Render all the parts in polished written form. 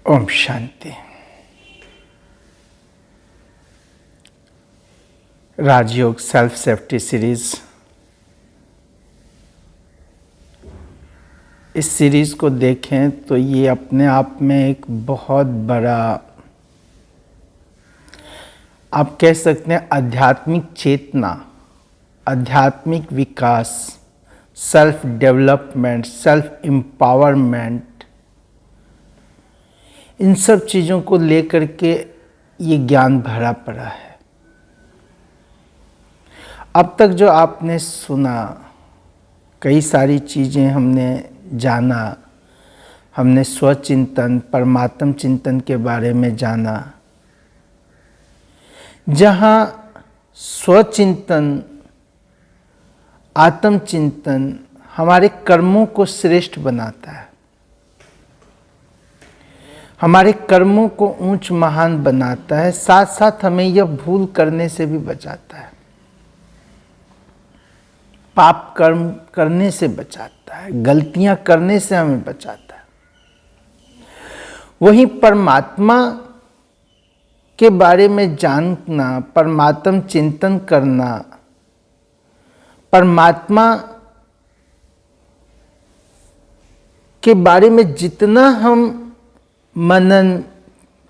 ओम शांति। राजयोग self safety series, इस series को देखें तो ये अपने आप में एक बहुत बड़ा, आप कह सकते हैं आध्यात्मिक चेतना, आध्यात्मिक विकास, सेल्फ डेवलपमेंट, सेल्फ एम्पावरमेंट, इन सब चीज़ों को लेकर के ये ज्ञान भरा पड़ा है। अब तक जो आपने सुना, कई सारी चीज़ें हमने जाना, हमने स्वचिंतन, परमात्म चिंतन के बारे में जाना, जहाँ स्वचिंतन, आत्मचिंतन हमारे कर्मों को श्रेष्ठ बनाता है, हमारे कर्मों को ऊंच महान बनाता है, साथ साथ हमें यह भूल करने से भी बचाता है, पाप कर्म करने से बचाता है, गलतियां करने से हमें बचाता है। वहीं परमात्मा के बारे में जानना, परमात्म चिंतन करना, परमात्मा के बारे में जितना हम मनन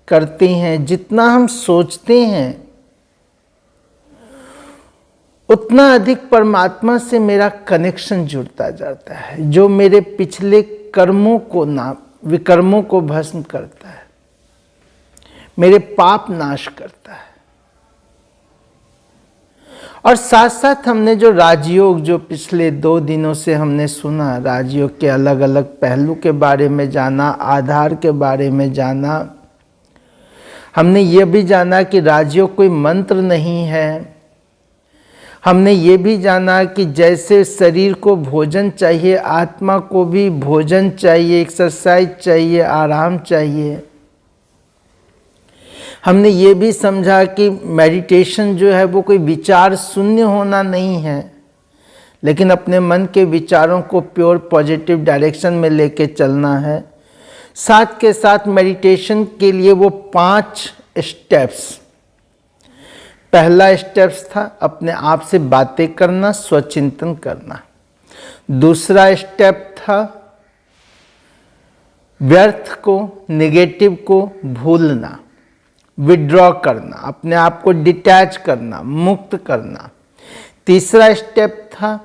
करते हैं, जितना हम सोचते हैं, उतना अधिक परमात्मा से मेरा कनेक्शन जुड़ता जाता है, जो मेरे पिछले कर्मों को विकर्मों को भस्म करता है, मेरे पाप नाश करता है। और साथ साथ हमने जो राजयोग, जो पिछले 2 दिनों से हमने सुना, राजयोग के अलग अलग पहलू के बारे में जाना, आधार के बारे में जाना। हमने ये भी जाना कि राजयोग कोई मंत्र नहीं है। हमने ये भी जाना कि जैसे शरीर को भोजन चाहिए, आत्मा को भी भोजन चाहिए, एक्सरसाइज चाहिए, आराम चाहिए। हमने ये भी समझा कि मेडिटेशन जो है वो कोई विचार शून्य होना नहीं है, लेकिन अपने मन के विचारों को प्योर पॉजिटिव डायरेक्शन में लेके चलना है। साथ के साथ मेडिटेशन के लिए वो 5 स्टेप्स, पहला स्टेप्स था अपने आप से बातें करना, स्वचिंतन करना। दूसरा स्टेप था व्यर्थ को, नेगेटिव को भूलना, विड्रॉ करना, अपने आप को डिटैच करना, मुक्त करना। तीसरा स्टेप था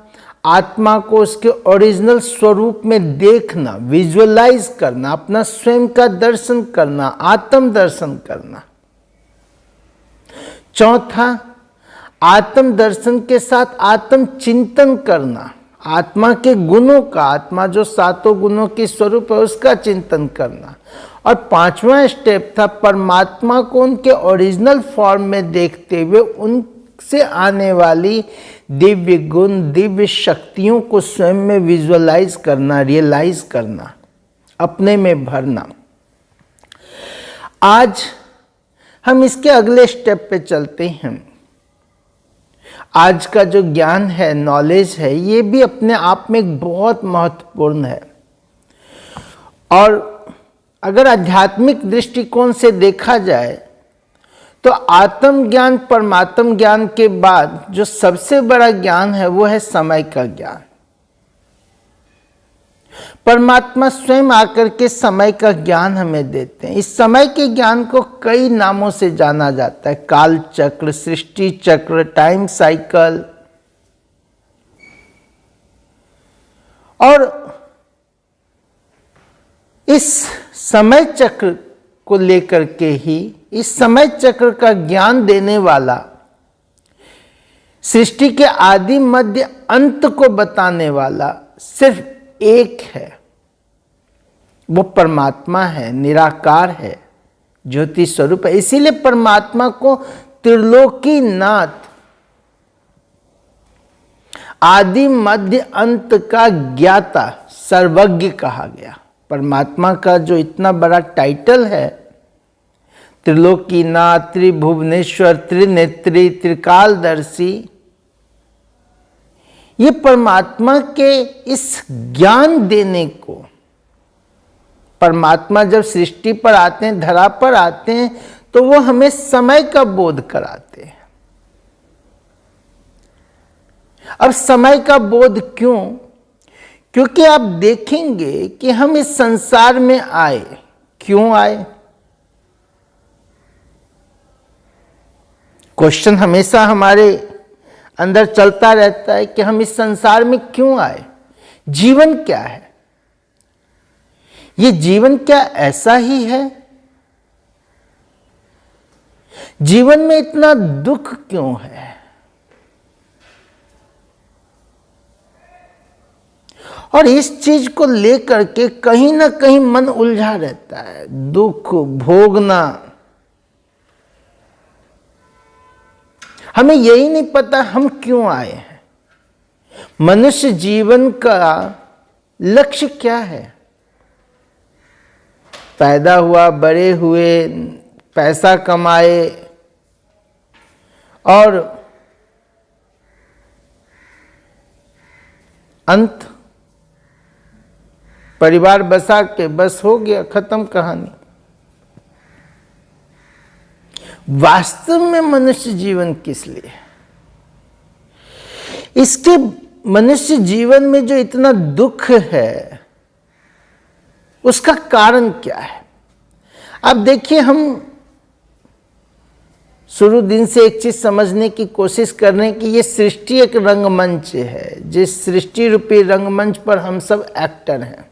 आत्मा को उसके ओरिजिनल स्वरूप में देखना, विजुअलाइज करना, अपना स्वयं का दर्शन करना, आत्म दर्शन करना। चौथा, आत्म दर्शन के साथ आत्म चिंतन करना, आत्मा के गुणों का, आत्मा जो 7 गुणों की स्वरूप है उसका चिंतन करना। और 5वां स्टेप था परमात्मा को उनके ओरिजिनल फॉर्म में देखते हुए उनसे आने वाली दिव्य गुण, दिव्य शक्तियों को स्वयं में विजुअलाइज करना, रियलाइज करना, अपने में भरना। आज हम इसके अगले स्टेप पे चलते हैं। आज का जो ज्ञान है, नॉलेज है, ये भी अपने आप में एक बहुत महत्वपूर्ण है। और अगर आध्यात्मिक दृष्टिकोण से देखा जाए तो आत्मज्ञान, परमात्म ज्ञान के बाद जो सबसे बड़ा ज्ञान है वो है समय का ज्ञान। परमात्मा स्वयं आकर के समय का ज्ञान हमें देते हैं। इस समय के ज्ञान को कई नामों से जाना जाता है, काल चक्र, सृष्टि चक्र, टाइम साइकिल। और इस समय चक्र को लेकर के ही, इस समय चक्र का ज्ञान देने वाला, सृष्टि के आदि मध्य अंत को बताने वाला सिर्फ एक है, वो परमात्मा है, निराकार है, ज्योति स्वरूप है। इसीलिए परमात्मा को त्रिलोकीनाथ, आदि मध्य अंत का ज्ञाता, सर्वज्ञ कहा गया। परमात्मा का जो इतना बड़ा टाइटल है, त्रिलोकीनाथ, त्रिभुवनेश्वर, त्रिनेत्री, त्रिकालदर्शी, ये परमात्मा के इस ज्ञान देने को परमात्मा जब सृष्टि पर आते हैं, धरा पर आते हैं, तो वो हमें समय का बोध कराते हैं। अब समय का बोध क्यों? क्योंकि आप देखेंगे कि हम इस संसार में आए, क्यों आए? क्वेश्चन हमेशा हमारे अंदर चलता रहता है कि हम इस संसार में क्यों आए, जीवन क्या है? ये जीवन क्या ऐसा ही है? जीवन में इतना दुख क्यों है? और इस चीज को लेकर के कहीं ना कहीं मन उलझा रहता है। दुख भोगना, हमें यही नहीं पता हम क्यों आए हैं। मनुष्य जीवन का लक्ष्य क्या है? पैदा हुआ, बड़े हुए, पैसा कमाए और अंत परिवार बसा के बस हो गया, खत्म कहानी। वास्तव में मनुष्य जीवन किस लिए? इसके मनुष्य जीवन में जो इतना दुख है, उसका कारण क्या है? अब देखिए, हम शुरू दिन से एक चीज समझने की कोशिश कर रहे हैं कि ये सृष्टि एक रंगमंच है। जिस सृष्टि रूपी रंगमंच पर हम सब एक्टर हैं।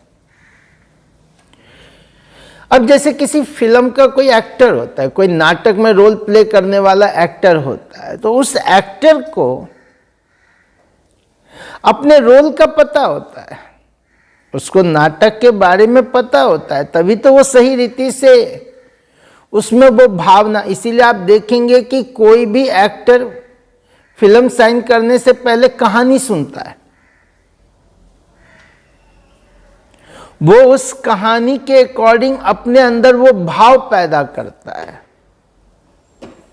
अब जैसे किसी फिल्म का कोई एक्टर होता है, कोई नाटक में रोल प्ले करने वाला एक्टर होता है, तो उस एक्टर को अपने रोल का पता होता है, उसको नाटक के बारे में पता होता है, तभी तो वो सही रीति से उसमें वो भावना। इसीलिए आप देखेंगे कि कोई भी एक्टर फिल्म साइन करने से पहले कहानी सुनता है, वो उस कहानी के अकॉर्डिंग अपने अंदर वो भाव पैदा करता है,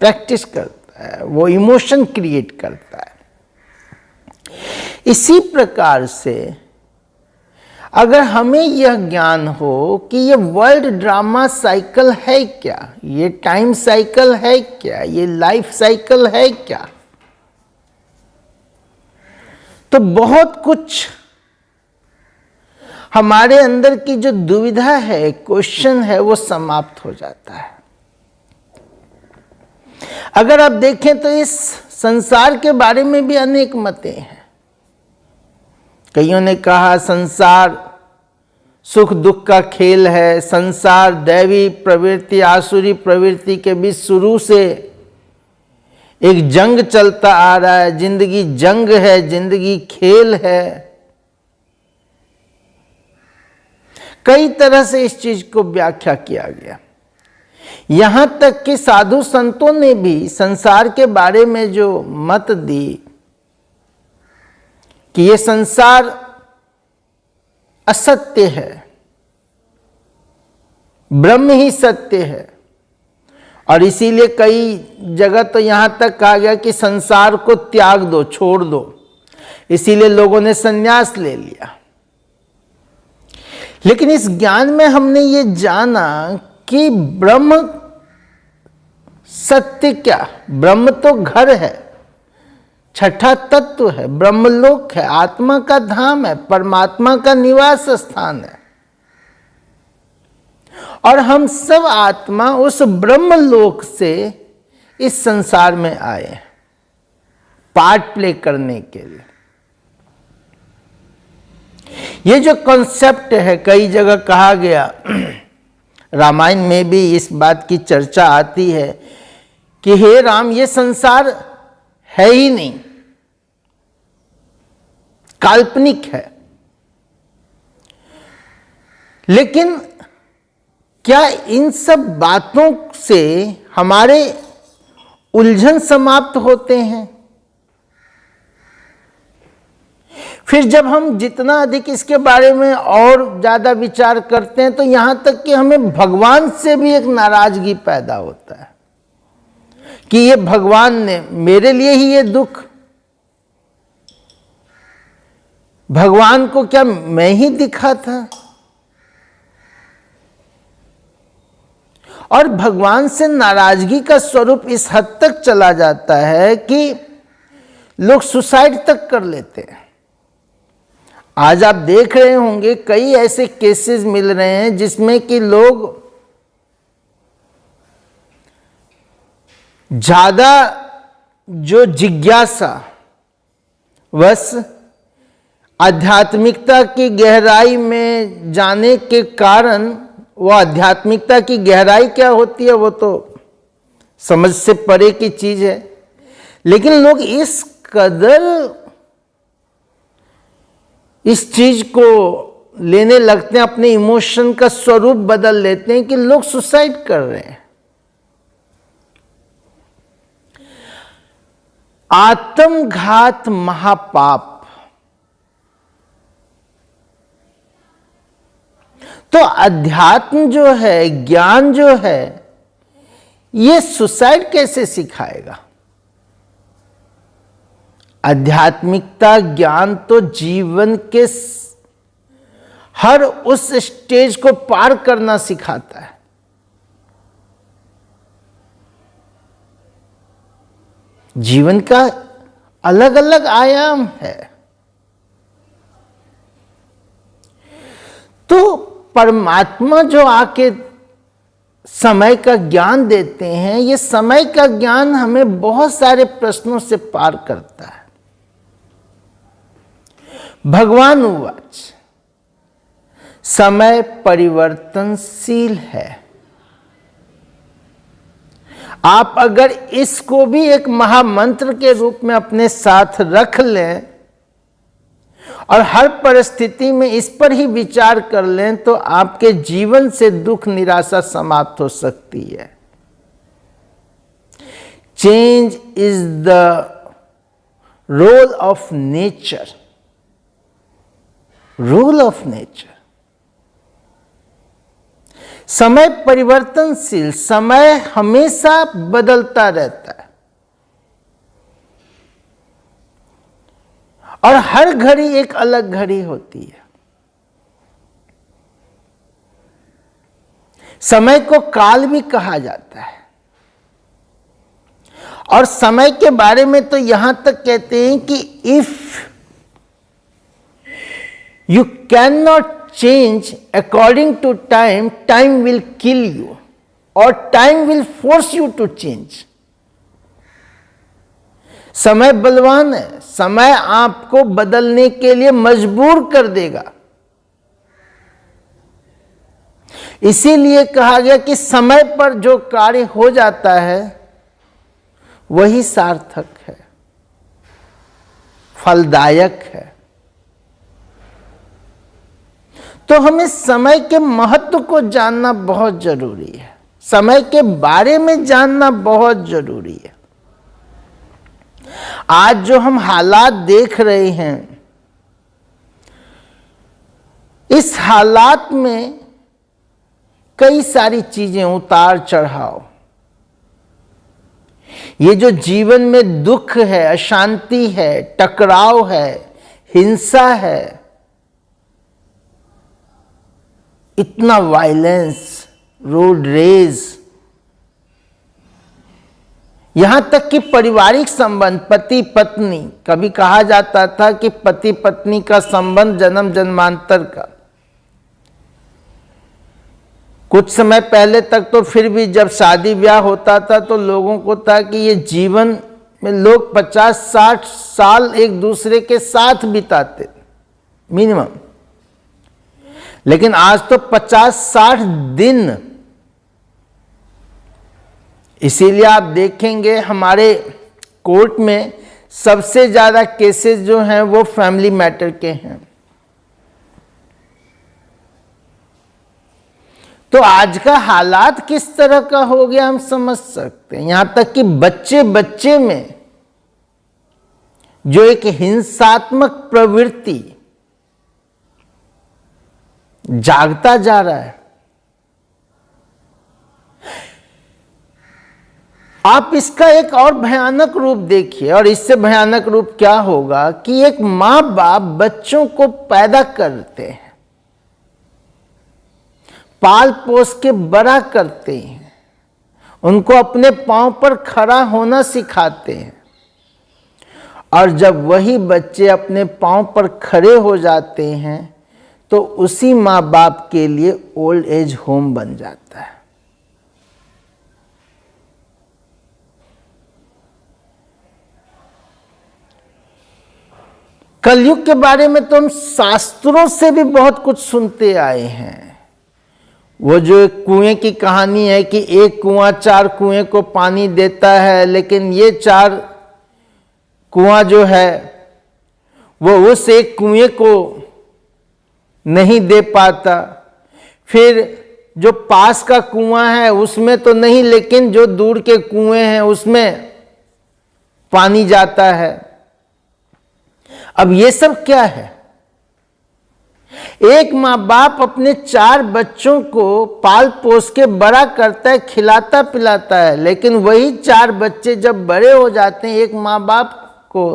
प्रैक्टिस करता है, वो इमोशन क्रिएट करता है। इसी प्रकार से अगर हमें यह ज्ञान हो कि ये वर्ल्ड ड्रामा साइकिल है क्या, ये टाइम साइकिल है क्या, ये लाइफ साइकिल है क्या, तो बहुत कुछ हमारे अंदर की जो दुविधा है, क्वेश्चन है, वो समाप्त हो जाता है। अगर आप देखें तो इस संसार के बारे में भी अनेक मतें हैं। कईयों ने कहा संसार सुख दुख का खेल है, संसार दैवी प्रवृत्ति आसुरी प्रवृत्ति के बीच शुरू से एक जंग चलता आ रहा है, जिंदगी जंग है, जिंदगी खेल है। कई तरह से इस चीज को व्याख्या किया गया। यहां तक कि साधु संतों ने भी संसार के बारे में जो मत दी कि ये संसार असत्य है, ब्रह्म ही सत्य है, और इसीलिए कई जगह तो यहां तक कहा गया कि संसार को त्याग दो, छोड़ दो। इसीलिए लोगों ने संन्यास ले लिया। लेकिन इस ज्ञान में हमने ये जाना कि ब्रह्म सत्य क्या, ब्रह्म तो घर है, छठा तत्व है, ब्रह्मलोक है, आत्मा का धाम है, परमात्मा का निवास स्थान है। और हम सब आत्मा उस ब्रह्मलोक से इस संसार में आए पार्ट प्ले करने के लिए। ये जो कॉन्सेप्ट है, कई जगह कहा गया, रामायण में भी इस बात की चर्चा आती है कि हे राम, ये संसार है ही नहीं, काल्पनिक है। लेकिन क्या इन सब बातों से हमारे उलझन समाप्त होते हैं? फिर जब हम जितना अधिक इसके बारे में और ज्यादा विचार करते हैं, तो यहां तक कि हमें भगवान से भी एक नाराजगी पैदा होता है कि ये भगवान ने मेरे लिए ही ये दुख, भगवान को क्या मैं ही दिखा था? और भगवान से नाराजगी का स्वरूप इस हद तक चला जाता है कि लोग सुसाइड तक कर लेते हैं। आज आप देख रहे होंगे कई ऐसे केसेस मिल रहे हैं जिसमें कि लोग ज्यादा जो जिज्ञासा बस आध्यात्मिकता की गहराई में जाने के कारण, वो आध्यात्मिकता की गहराई क्या होती है वो तो समझ से परे की चीज है, लेकिन लोग इस कदर इस चीज को लेने लगते हैं, अपने इमोशन का स्वरूप बदल लेते हैं कि लोग सुसाइड कर रहे हैं। आत्मघात महापाप। तो अध्यात्म जो है, ज्ञान जो है, ये सुसाइड कैसे सिखाएगा? आध्यात्मिकता ज्ञान तो जीवन के हर उस स्टेज को पार करना सिखाता है। जीवन का अलग अलग आयाम है। तो परमात्मा जो आके समय का ज्ञान देते हैं, ये समय का ज्ञान हमें बहुत सारे प्रश्नों से पार करता है। भगवान उवाच, समय परिवर्तनशील है। आप अगर इसको भी एक महामंत्र के रूप में अपने साथ रख लें और हर परिस्थिति में इस पर ही विचार कर लें, तो आपके जीवन से दुख निराशा समाप्त हो सकती है। Change is the role of nature, rule of nature. समय परिवर्तनशील, समय हमेशा बदलता रहता है और हर घड़ी एक अलग घड़ी होती है। समय को काल भी कहा जाता है और समय के बारे में तो यहां तक कहते हैं कि if you can not change according to time, time will kill you or time will force you to change. समय बलवान है, समय आपको बदलने के लिए मजबूर कर देगा। इसीलिए कहा गया कि समय पर जो कार्य हो जाता है वही सार्थक है, फलदायक है। तो हमें समय के महत्व को जानना बहुत जरूरी है, समय के बारे में जानना बहुत जरूरी है। आज जो हम हालात देख रहे हैं, इस हालात में कई सारी चीजें उतार चढ़ाव, ये जो जीवन में दुख है, अशांति है, टकराव है, हिंसा है, इतना वायलेंस, रोड रेज, यहां तक कि पारिवारिक संबंध, पति पत्नी, कभी कहा जाता था कि पति पत्नी का संबंध जन्म जन्मांतर का। कुछ समय पहले तक तो फिर भी जब शादी ब्याह होता था तो लोगों को था कि ये जीवन में लोग 50-60 साल एक दूसरे के साथ बिताते मिनिमम, लेकिन आज तो 50-60 दिन। इसीलिए आप देखेंगे हमारे कोर्ट में सबसे ज्यादा केसेस जो हैं वो फैमिली मैटर के हैं। तो आज का हालात किस तरह का हो गया हम समझ सकते हैं। यहां तक कि बच्चे बच्चे में जो एक हिंसात्मक प्रवृत्ति जागता जा रहा है। आप इसका एक और भयानक रूप देखिए, और इससे भयानक रूप क्या होगा कि एक मां बाप बच्चों को पैदा करते हैं, पाल पोस के बड़ा करते हैं, उनको अपने पांव पर खड़ा होना सिखाते हैं। और जब वही बच्चे अपने पांव पर खड़े हो जाते हैं तो उसी माँ बाप के लिए ओल्ड एज होम बन जाता है। कलयुग के बारे में तो हम शास्त्रों से भी बहुत कुछ सुनते आए हैं। वो जो एक कुएं की कहानी है कि एक कुआं 4 कुएं को पानी देता है, लेकिन ये 4 कुआं जो है वो उस एक कुएं को नहीं दे पाता। फिर जो पास का कुआं है उसमें तो नहीं, लेकिन जो दूर के कुएं हैं उसमें पानी जाता है। अब ये सब क्या है? एक माँ बाप अपने 4 बच्चों को पाल पोस के बड़ा करता है, खिलाता पिलाता है, लेकिन वही 4 बच्चे जब बड़े हो जाते हैं एक माँ बाप को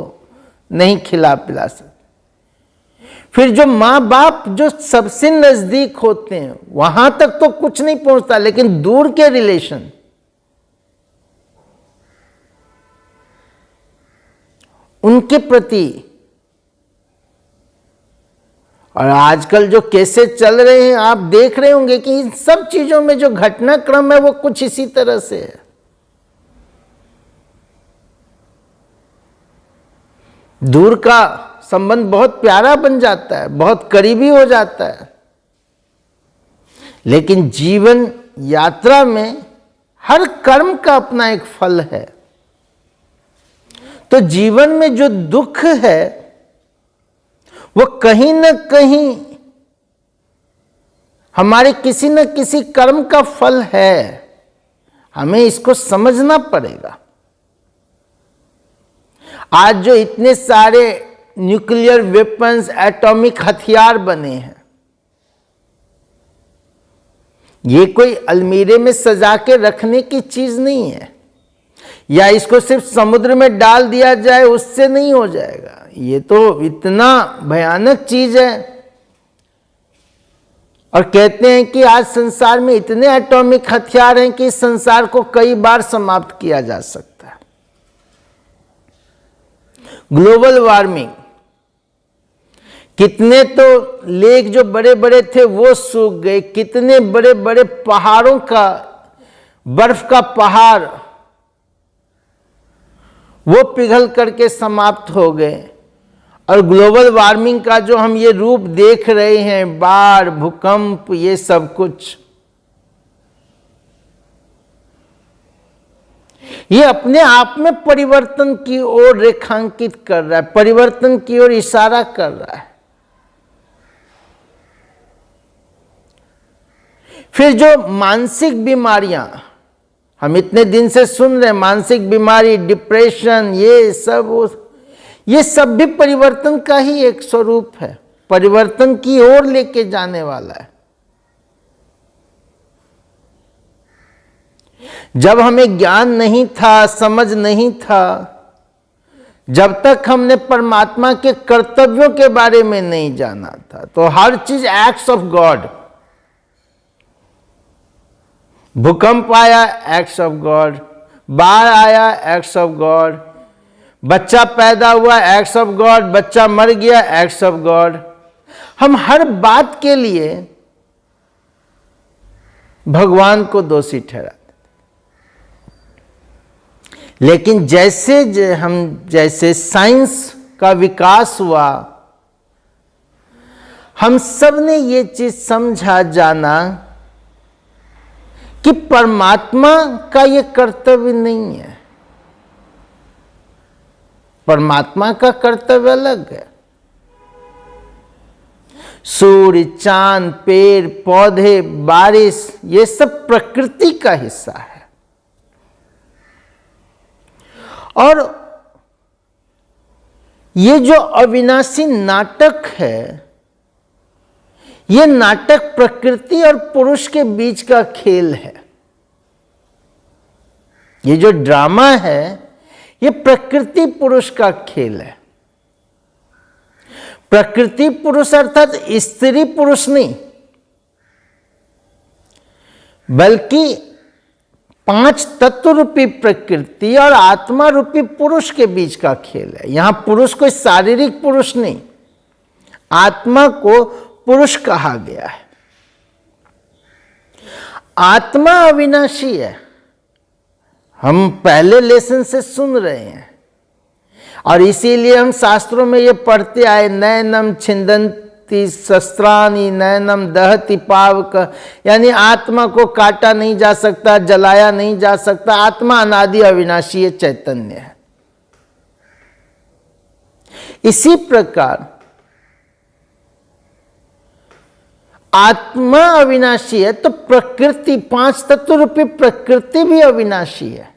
नहीं खिला पिला सकते। फिर जो माँ बाप जो सबसे नजदीक होते हैं वहां तक तो कुछ नहीं पहुंचता, लेकिन दूर के रिलेशन, उनके प्रति, और आजकल जो कैसे चल रहे हैं आप देख रहे होंगे कि इन सब चीजों में जो घटनाक्रम है वो कुछ इसी तरह से है। दूर का संबंध बहुत प्यारा बन जाता है, बहुत करीबी हो जाता है, लेकिन जीवन यात्रा में हर कर्म का अपना एक फल है। तो जीवन में जो दुख है वो कहीं न कहीं हमारे किसी न किसी कर्म का फल है। हमें इसको समझना पड़ेगा। आज जो इतने सारे न्यूक्लियर वेपन्स, एटॉमिक हथियार बने हैं, ये कोई अलमीरे में सजा के रखने की चीज नहीं है, या इसको सिर्फ समुद्र में डाल दिया जाए उससे नहीं हो जाएगा। ये तो इतना भयानक चीज है। और कहते हैं कि आज संसार में इतने एटॉमिक हथियार हैं कि इस संसार को कई बार समाप्त किया जा सकता है। ग्लोबल वार्मिंग, कितने तो लेक जो बड़े बड़े थे वो सूख गए, कितने बड़े बड़े पहाड़ों का, बर्फ का पहाड़ वो पिघल करके समाप्त हो गए। और ग्लोबल वार्मिंग का जो हम ये रूप देख रहे हैं, बाढ़, भूकंप, ये सब कुछ, ये अपने आप में परिवर्तन की ओर रेखांकित कर रहा है, परिवर्तन की ओर इशारा कर रहा है। फिर जो मानसिक बीमारियां हम इतने दिन से सुन रहे हैं, मानसिक बीमारी, डिप्रेशन, ये सब भी परिवर्तन का ही एक स्वरूप है, परिवर्तन की ओर लेके जाने वाला है। जब हमें ज्ञान नहीं था, समझ नहीं था, जब तक हमने परमात्मा के कर्तव्यों के बारे में नहीं जाना था, तो हर चीज एक्ट्स ऑफ गॉड। भूकंप आया, एक्ट्स ऑफ गॉड, बाढ़ आया, एक्ट्स ऑफ गॉड, बच्चा पैदा हुआ, एक्ट्स ऑफ गॉड, बच्चा मर गया, एक्ट्स ऑफ गॉड। हम हर बात के लिए भगवान को दोषी ठहराते। लेकिन जैसे साइंस का विकास हुआ, हम सब ने ये चीज समझा, जाना कि परमात्मा का ये कर्तव्य नहीं है, परमात्मा का कर्तव्य अलग है। सूर्य, चांद, पेड़ पौधे, बारिश, ये सब प्रकृति का हिस्सा है। और ये जो अविनाशी नाटक है, ये नाटक प्रकृति और पुरुष के बीच का खेल है। ये जो ड्रामा है ये प्रकृति पुरुष का खेल है। प्रकृति पुरुष अर्थात स्त्री पुरुष नहीं, बल्कि 5 तत्व रूपी प्रकृति और आत्मा रूपी पुरुष के बीच का खेल है। यहां पुरुष कोई शारीरिक पुरुष नहीं, आत्मा को पुरुष कहा गया है। आत्मा अविनाशी है, हम पहले लेसन से सुन रहे हैं, और इसीलिए हम शास्त्रों में ये पढ़ते आए, नैनम छिंदन्ति शस्त्राणि नैनम दहति पावक, यानी आत्मा को काटा नहीं जा सकता, जलाया नहीं जा सकता। आत्मा अनादि अविनाशी है, चैतन्य है। इसी प्रकार आत्मा अविनाशी है तो प्रकृति, 5 तत्व रूपी प्रकृति भी अविनाशी है।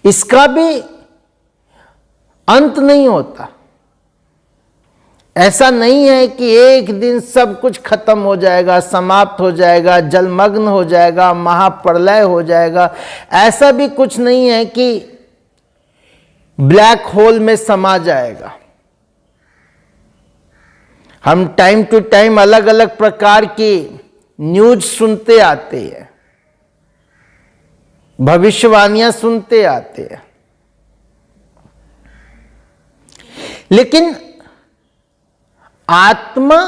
इसका भी अंत नहीं होता। ऐसा नहीं है कि एक दिन सब कुछ खत्म हो जाएगा, समाप्त हो जाएगा, जलमग्न हो जाएगा, महाप्रलय हो जाएगा। ऐसा भी कुछ नहीं है कि ब्लैक होल में समा जाएगा। हम टाइम टू टाइम अलग अलग प्रकार की न्यूज सुनते आते हैं, भविष्यवाणियां सुनते आते हैं, लेकिन आत्मा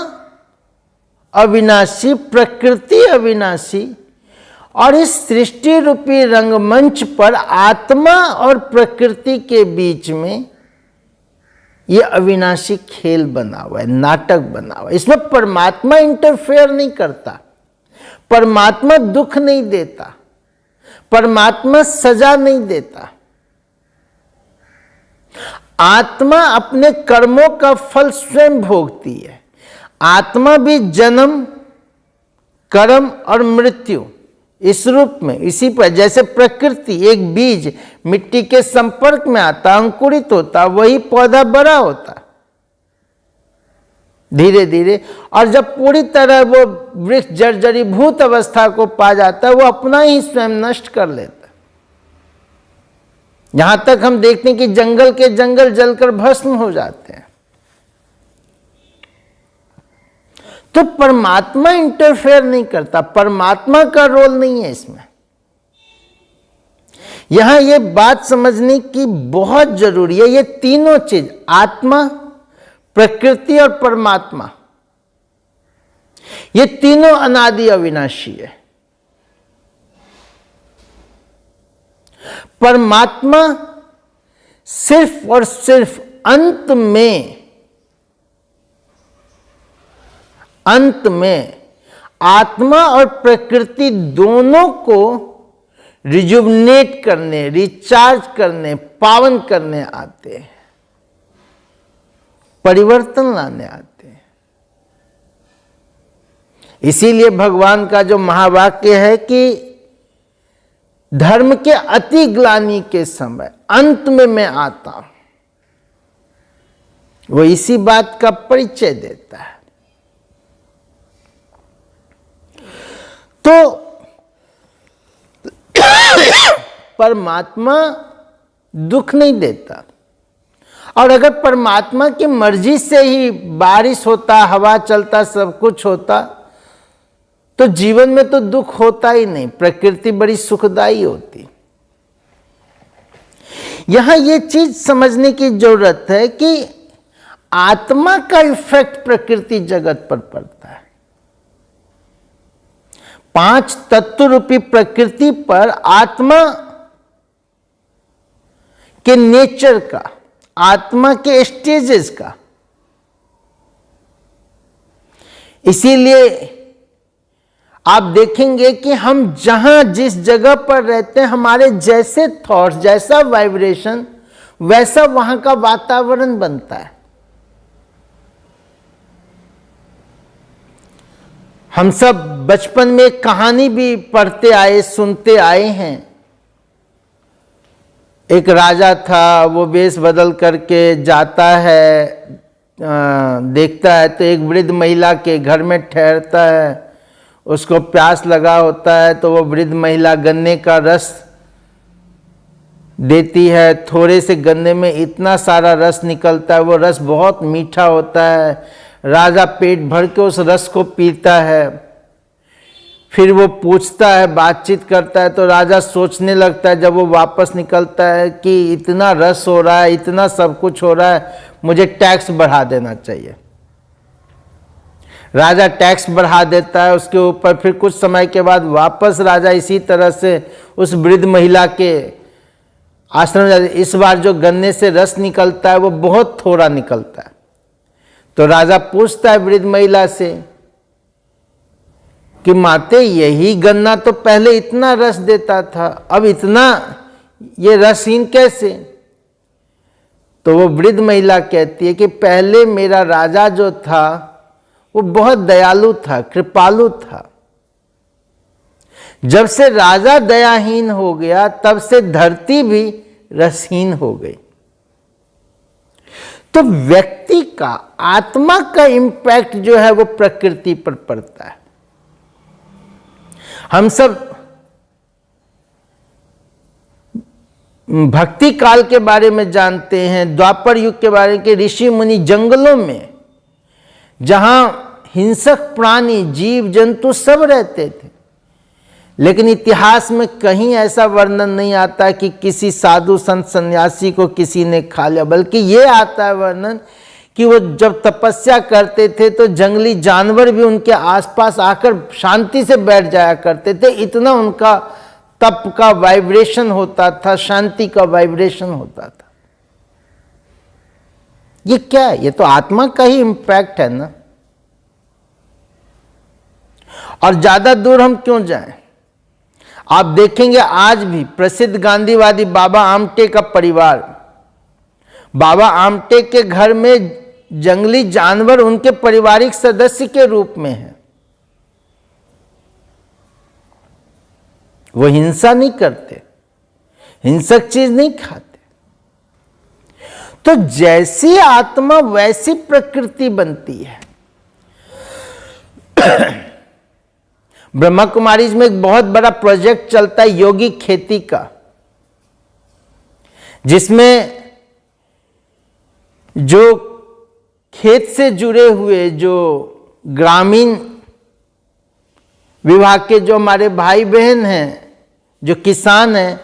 अविनाशी, प्रकृति अविनाशी, और इस सृष्टि रूपी रंगमंच पर आत्मा और प्रकृति के बीच में यह अविनाशी खेल बना हुआ है, नाटक बना हुआ है। इसमें परमात्मा इंटरफेयर नहीं करता, परमात्मा दुख नहीं देता, परमात्मा सजा नहीं देता। आत्मा अपने कर्मों का फल स्वयं भोगती है। आत्मा भी जन्म, कर्म और मृत्यु इस रूप में, इसी पर, जैसे प्रकृति एक बीज मिट्टी के संपर्क में आता, अंकुरित होता, वही पौधा बड़ा होता धीरे धीरे, और जब पूरी तरह वो वृक्ष जर्जरीभूत अवस्था को पा जाता है, वो अपना ही स्वयं नष्ट कर लेता। यहां तक हम देखते हैं कि जंगल के जंगल जलकर भस्म हो जाते हैं। तो परमात्मा इंटरफेयर नहीं करता, परमात्मा का रोल नहीं है इसमें। यहां यह बात समझने की बहुत जरूरी है। ये तीनों चीज, आत्मा, प्रकृति और परमात्मा, ये तीनों अनादि अविनाशी है। परमात्मा सिर्फ और सिर्फ अंत में आत्मा और प्रकृति दोनों को रिजुवनेट करने, रिचार्ज करने, पावन करने आते हैं, परिवर्तन लाने आते हैं। इसीलिए भगवान का जो महावाक्य है कि धर्म के अति ग्लानि के समय अंत में मैं आता हूं, वो इसी बात का परिचय देता है। तो परमात्मा दुख नहीं देता, और अगर परमात्मा की मर्जी से ही बारिश होता, हवा चलता, सब कुछ होता, तो जीवन में तो दुख होता ही नहीं, प्रकृति बड़ी सुखदायी होती। यहां यह चीज समझने की जरूरत है कि आत्मा का इफेक्ट प्रकृति जगत पर पड़ता है। 5 तत्व रूपी प्रकृति पर आत्मा के नेचर का, आत्मा के स्टेजेस का। इसीलिए आप देखेंगे कि हम जहां जिस जगह पर रहते हैं, हमारे जैसे थॉट्स, जैसा वाइब्रेशन, वैसा वहां का वातावरण बनता है। हम सब बचपन में एक कहानी भी पढ़ते आए, सुनते आए हैं। एक राजा था, वो वेश बदल करके जाता है, देखता है तो एक वृद्ध महिला के घर में ठहरता है। उसको प्यास लगा होता है तो वो वृद्ध महिला गन्ने का रस देती है। थोड़े से गन्ने में इतना सारा रस निकलता है, वो रस बहुत मीठा होता है। राजा पेट भर के उस रस को पीता है। फिर वो पूछता है, बातचीत करता है, तो राजा सोचने लगता है जब वो वापस निकलता है कि इतना रस हो रहा है, इतना सब कुछ हो रहा है, मुझे टैक्स बढ़ा देना चाहिए। राजा टैक्स बढ़ा देता है उसके ऊपर। फिर कुछ समय के बाद वापस राजा इसी तरह से उस वृद्ध महिला के आश्रम जाते। इस बार जो गन्ने से रस निकलता है वो बहुत थोड़ा निकलता है। तो राजा पूछता है वृद्ध महिला से कि माते, यही गन्ना तो पहले इतना रस देता था, अब इतना ये रसहीन कैसे? तो वो वृद्ध महिला कहती है कि पहले मेरा राजा जो था वो बहुत दयालु था, कृपालु था। जब से राजा दयाहीन हो गया तब से धरती भी रसहीन हो गई। तो व्यक्ति का, आत्मा का इम्पैक्ट जो है वो प्रकृति पर पड़ता है। हम सब भक्ति काल के बारे में जानते हैं, द्वापर युग के बारे में, ऋषि मुनि जंगलों में जहां हिंसक प्राणी, जीव जंतु सब रहते थे, लेकिन इतिहास में कहीं ऐसा वर्णन नहीं आता कि किसी साधु संत सन्यासी को किसी ने खा लिया, बल्कि ये आता है वर्णन कि वो जब तपस्या करते थे तो जंगली जानवर भी उनके आसपास आकर शांति से बैठ जाया करते थे। इतना उनका तप का वाइब्रेशन होता था, शांति का वाइब्रेशन होता था। ये क्या है? ये तो आत्मा का ही इम्पैक्ट है ना। और ज्यादा दूर हम क्यों जाएं? आप देखेंगे आज भी प्रसिद्ध गांधीवादी बाबा आमटे का परिवार, बाबा आमटे के घर में जंगली जानवर उनके पारिवारिक सदस्य के रूप में है। वो हिंसा नहीं करते, हिंसक चीज नहीं खाते। तो जैसी आत्मा वैसी प्रकृति बनती है। ब्रह्मा कुमारीज में एक बहुत बड़ा प्रोजेक्ट चलता है यौगिक खेती का, जिसमें जो खेत से जुड़े हुए जो ग्रामीण विभाग के जो हमारे भाई बहन हैं, जो किसान हैं,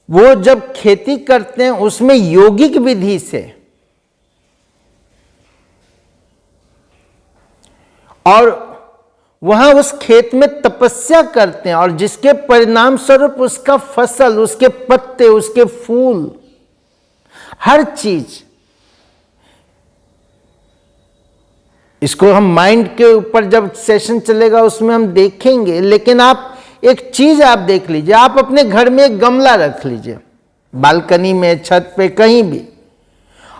वो जब खेती करते हैं उसमें यौगिक विधि से और वहां उस खेत में तपस्या करते हैं, और जिसके परिणाम स्वरूप उसका फसल, उसके पत्ते, उसके फूल, हर चीज, इसको हम माइंड के ऊपर जब सेशन चलेगा उसमें हम देखेंगे। लेकिन आप एक चीज आप देख लीजिए, आप अपने घर में एक गमला रख लीजिए, बालकनी में, छत पे, कहीं भी,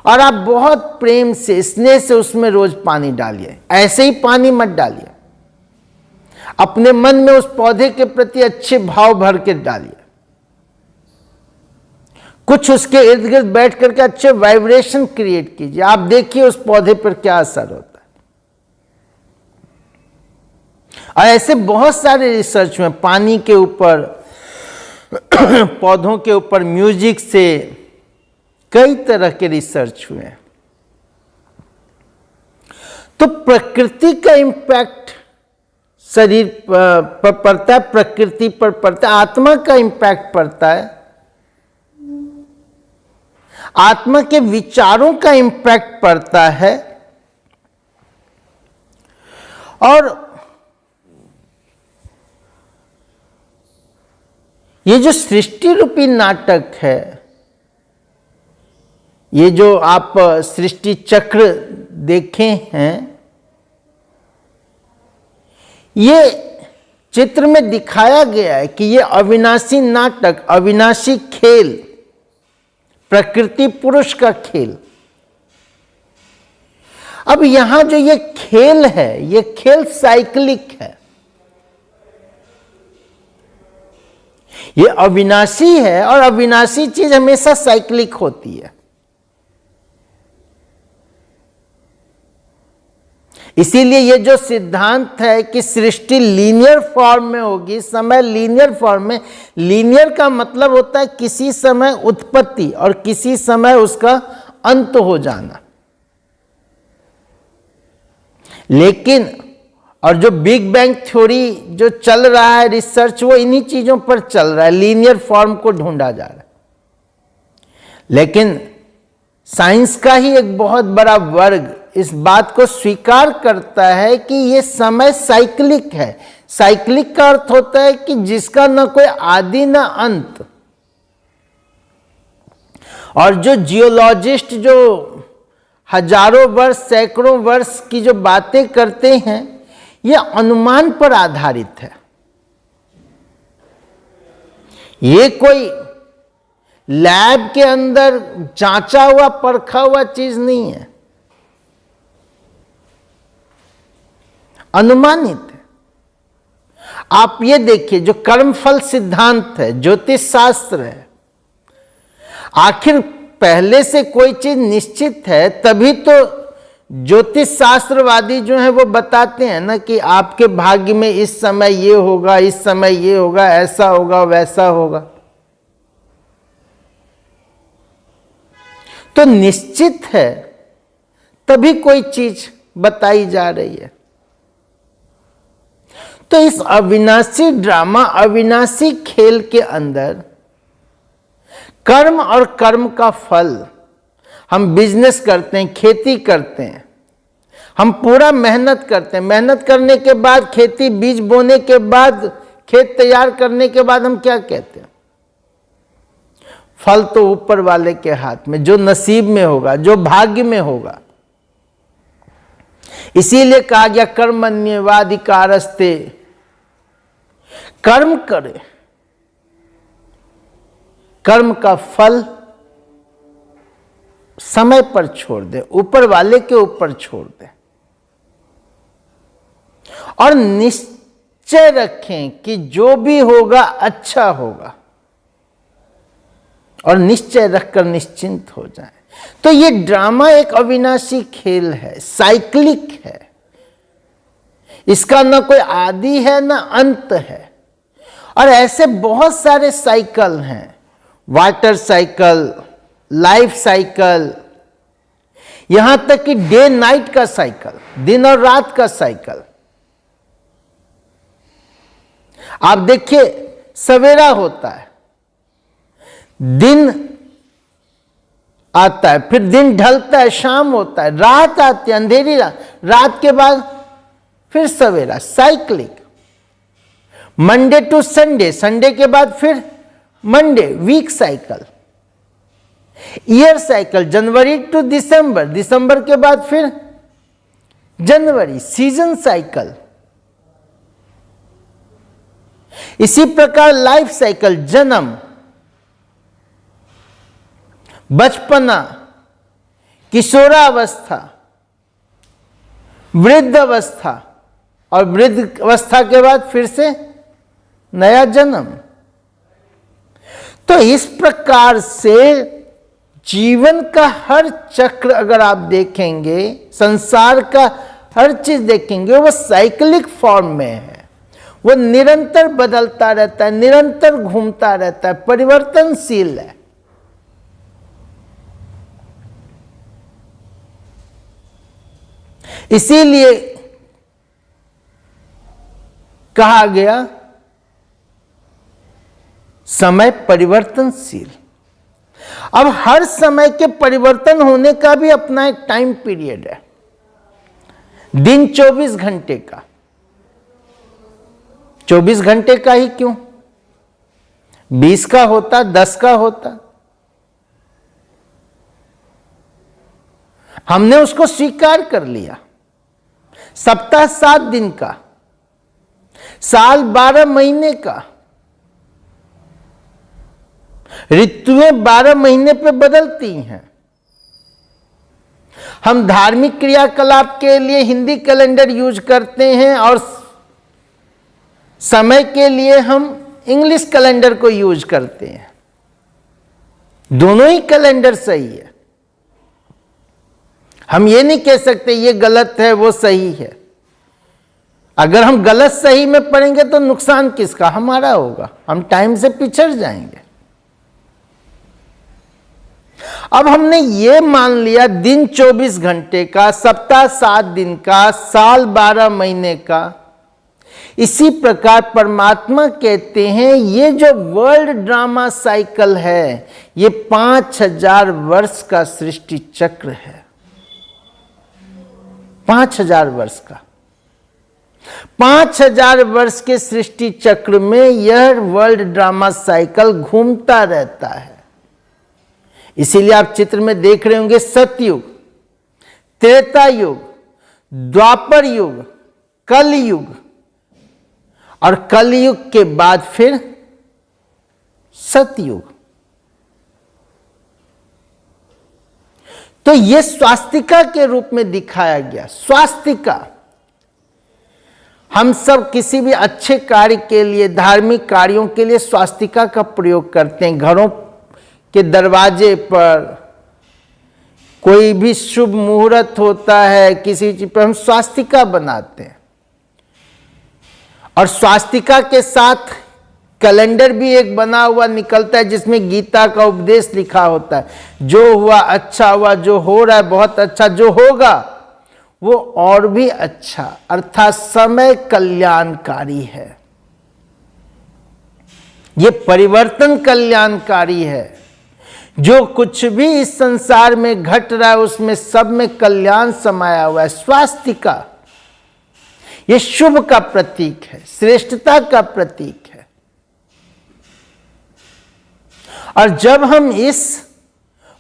और आप बहुत प्रेम से, स्नेह से उसमें रोज पानी डालिए। ऐसे ही पानी मत डालिए, अपने मन में उस पौधे के प्रति अच्छे भाव भर के डालिए। कुछ उसके इर्द गिर्द बैठ करके अच्छे वाइब्रेशन क्रिएट कीजिए। आप देखिए उस पौधे पर क्या असर होता है। और ऐसे बहुत सारे रिसर्च में पानी के ऊपर, पौधों के ऊपर, म्यूजिक से कई तरह के रिसर्च हुए हैं। तो प्रकृति का इम्पैक्ट शरीर पर पड़ता है, प्रकृति पर पड़ता है, आत्मा का इम्पैक्ट पड़ता है, आत्मा के विचारों का इम्पैक्ट पड़ता है। और ये जो सृष्टि रूपी नाटक है, ये जो आप सृष्टि चक्र देखे हैं, ये चित्र में दिखाया गया है कि ये अविनाशी नाटक, अविनाशी खेल, प्रकृति पुरुष का खेल। अब यहां जो ये खेल है, ये खेल साइक्लिक है, ये अविनाशी है, और अविनाशी चीज हमेशा साइक्लिक होती है। इसीलिए ये जो सिद्धांत है कि सृष्टि लीनियर फॉर्म में होगी, समय लीनियर फॉर्म में, लीनियर का मतलब होता है किसी समय उत्पत्ति और किसी समय उसका अंत हो जाना। लेकिन और जो बिग बैंग थ्योरी जो चल रहा है रिसर्च, वो इन्हीं चीजों पर चल रहा है, लीनियर फॉर्म को ढूंढा जा रहा है। लेकिन साइंस का ही एक बहुत बड़ा वर्ग इस बात को स्वीकार करता है कि ये समय साइक्लिक है। साइक्लिक का अर्थ होता है कि जिसका न कोई आदि न अंत। और जो जियोलॉजिस्ट जो हजारों वर्ष सैकड़ों वर्ष की जो बातें करते हैं, ये अनुमान पर आधारित है। ये कोई लैब के अंदर जांचा हुआ परखा हुआ चीज नहीं है, अनुमानित है। आप ये देखिए, जो कर्मफल सिद्धांत है, ज्योतिष शास्त्र है, आखिर पहले से कोई चीज निश्चित है तभी तो ज्योतिष शास्त्रवादी जो है वो बताते हैं ना कि आपके भाग्य में इस समय ये होगा, इस समय ये होगा, ऐसा होगा, वैसा होगा। तो निश्चित है तभी कोई चीज बताई जा रही है। तो इस अविनाशी ड्रामा, अविनाशी खेल के अंदर कर्म और कर्म का फल, हम बिजनेस करते हैं, खेती करते हैं, हम पूरा मेहनत करते हैं, मेहनत करने के बाद, खेती बीज बोने के बाद, खेत तैयार करने के बाद हम क्या कहते हैं? फल तो ऊपर वाले के हाथ में, जो नसीब में होगा, जो भाग्य में होगा। इसीलिए कहा गया कर्मण्येवाधिकारस्ते, कर्म करे, कर्म का फल समय पर छोड़ दे, ऊपर वाले के ऊपर छोड़ दे। और निश्चय रखें कि जो भी होगा अच्छा होगा, और निश्चय रखकर निश्चिंत हो जाए। तो ये ड्रामा एक अविनाशी खेल है, साइक्लिक है, इसका न कोई आदि है न अंत है। और ऐसे बहुत सारे साइकिल हैं, वाटर साइकिल, लाइफ साइकिल, यहां तक कि डे नाइट का साइकिल, दिन और रात का साइकिल। आप देखिए, सवेरा होता है, दिन आता है, फिर दिन ढलता है, शाम होता है, रात आती है, अंधेरी रात, रात के बाद फिर सवेरा, cyclic. Monday to Sunday, Sunday के बाद फिर Monday, week cycle. Year cycle, जनवरी टू दिसंबर, दिसंबर के बाद फिर जनवरी, सीजन साइकिल। इसी प्रकार लाइफ साइकिल, जन्म, बचपना, किशोरावस्था, वृद्ध अवस्था, और वृद्ध अवस्था के बाद फिर से नया जन्म। तो इस प्रकार से जीवन का हर चक्र अगर आप देखेंगे, संसार का हर चीज देखेंगे, वो साइक्लिक फॉर्म में है, वो निरंतर बदलता रहता है, निरंतर घूमता रहता है, परिवर्तनशील है। इसीलिए कहा गया समय परिवर्तनशील। अब हर समय के परिवर्तन होने का भी अपना एक टाइम पीरियड है। दिन 24 घंटे का, 24 घंटे का ही क्यों, 20 का होता, 10 का होता। हमने उसको स्वीकार कर लिया। सप्ताह 7 दिन का, साल 12 महीने का, ऋतुएं 12 महीने पे बदलती हैं। हम धार्मिक क्रियाकलाप के लिए हिंदी कैलेंडर यूज करते हैं और समय के लिए हम इंग्लिश कैलेंडर को यूज करते हैं। दोनों ही कैलेंडर सही है। हम ये नहीं कह सकते ये गलत है वो सही है। अगर हम गलत सही में पढ़ेंगे तो नुकसान किसका, हमारा होगा, हम टाइम से पिछड़ जाएंगे। अब हमने ये मान लिया दिन 24 घंटे का, सप्ताह 7 दिन का, साल 12 महीने का, इसी प्रकार परमात्मा कहते हैं ये जो वर्ल्ड ड्रामा साइकिल है ये 5000 वर्ष का सृष्टि चक्र है। 5000 वर्ष का, 5000 वर्ष के सृष्टि चक्र में यह वर्ल्ड ड्रामा साइकिल घूमता रहता है। इसीलिए आप चित्र में देख रहे होंगे सतयुग, त्रेता युग, द्वापर युग, कलयुग, और कलयुग के बाद फिर सतयुग। तो यह स्वास्तिका के रूप में दिखाया गया। स्वास्तिका, हम सब किसी भी अच्छे कार्य के लिए, धार्मिक कार्यों के लिए स्वास्तिका का प्रयोग करते हैं। घरों के दरवाजे पर कोई भी शुभ मुहूर्त होता है, किसी चीज पर हम स्वास्तिका बनाते हैं। और स्वास्तिका के साथ कैलेंडर भी एक बना हुआ निकलता है जिसमें गीता का उपदेश लिखा होता है, जो हुआ अच्छा हुआ, जो हो रहा है बहुत अच्छा, जो होगा वो और भी अच्छा, अर्थात समय कल्याणकारी है, ये परिवर्तन कल्याणकारी है। जो कुछ भी इस संसार में घट रहा है उसमें सब में कल्याण समाया हुआ है। स्वास्तिका ये शुभ का प्रतीक है, श्रेष्ठता का प्रतीक है। और जब हम इस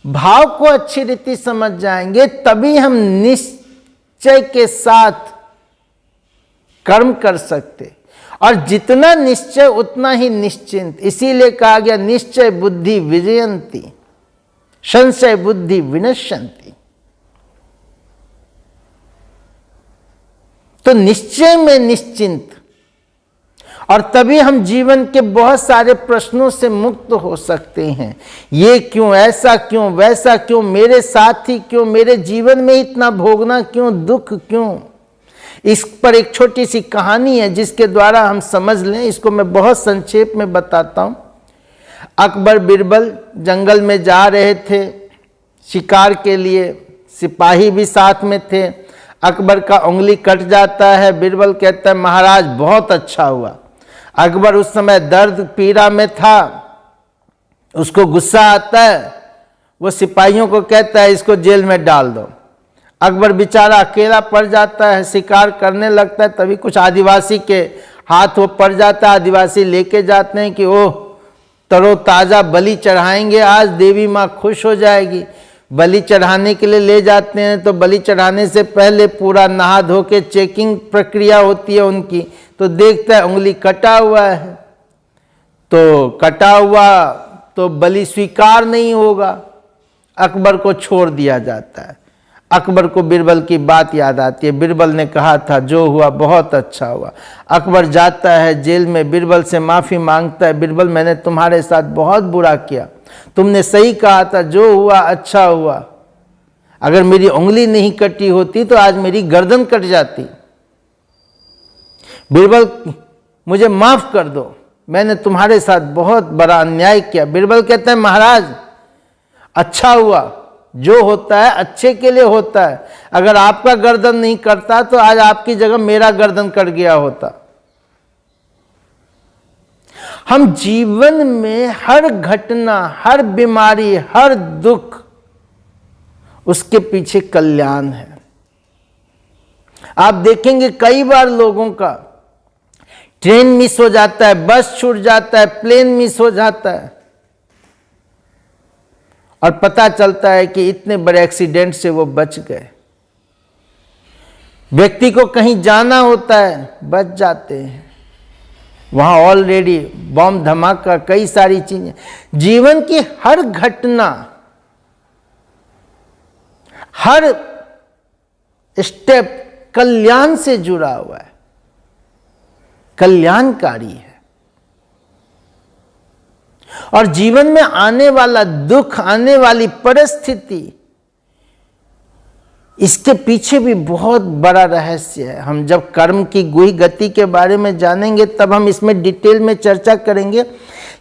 भाव को अच्छी रीति समझ जाएंगे तभी हम निश्चय के साथ कर्म कर सकते। और जितना निश्चय उतना ही निश्चिंत। इसीलिए कहा गया निश्चय बुद्धि विजयंती, संशय बुद्धि विनश्यंती। तो निश्चय में निश्चिंत, और तभी हम जीवन के बहुत सारे प्रश्नों से मुक्त हो सकते हैं। ये क्यों, ऐसा क्यों, वैसा क्यों, मेरे साथ ही क्यों, मेरे जीवन में इतना भोगना क्यों, दुख क्यों। इस पर एक छोटी सी कहानी है जिसके द्वारा हम समझ लें। इसको मैं बहुत संक्षेप में बताता हूं। अकबर बिरबल जंगल में जा रहे थे शिकार के लिए, सिपाही भी साथ में थे। अकबर का उंगली कट जाता है। बिरबल कहता है महाराज बहुत अच्छा हुआ। अकबर उस समय दर्द पीड़ा में था, उसको गुस्सा आता है, वो सिपाहियों को कहता है इसको जेल में डाल दो। अकबर बेचारा अकेला पड़ जाता है, शिकार करने लगता है। तभी कुछ आदिवासी के हाथ वो पड़ जाता है। आदिवासी लेके जाते हैं कि ओह तरोताज़ा बलि चढ़ाएंगे, आज देवी माँ खुश हो जाएगी। बलि चढ़ाने के लिए ले जाते हैं तो बलि चढ़ाने से पहले पूरा नहा धो के चेकिंग प्रक्रिया होती है उनकी। तो देखता है उंगली कटा हुआ है, तो कटा हुआ तो बलि स्वीकार नहीं होगा। अकबर को छोड़ दिया जाता है। अकबर को बिरबल की बात याद आती है। बिरबल ने कहा था जो हुआ बहुत अच्छा हुआ। अकबर जाता है जेल में, बिरबल से माफ़ी मांगता है। बिरबल मैंने तुम्हारे साथ बहुत बुरा किया, तुमने सही कहा था, जो हुआ अच्छा हुआ। अगर मेरी उंगली नहीं कटी होती तो आज मेरी गर्दन कट जाती। बिरबल मुझे माफ कर दो, मैंने तुम्हारे साथ बहुत बड़ा अन्याय किया। बिरबल कहता है महाराज अच्छा हुआ, जो होता है अच्छे के लिए होता है। अगर आपका गर्दन नहीं कटता तो आज आपकी जगह मेरा गर्दन कट गया होता। हम जीवन में हर घटना, हर बीमारी, हर दुख, उसके पीछे कल्याण है। आप देखेंगे कई बार लोगों का ट्रेन मिस हो जाता है, बस छूट जाता है, प्लेन मिस हो जाता है, और पता चलता है कि इतने बड़े एक्सीडेंट से वो बच गए। व्यक्ति को कहीं जाना होता है, बच जाते हैं। वहां ऑलरेडी बम धमाका, कई सारी चीजें। जीवन की हर घटना, हर स्टेप कल्याण से जुड़ा हुआ है, कल्याणकारी है। और जीवन में आने वाला दुख, आने वाली परिस्थिति, इसके पीछे भी बहुत बड़ा रहस्य है। हम जब कर्म की गुही गति के बारे में जानेंगे तब हम इसमें डिटेल में चर्चा करेंगे।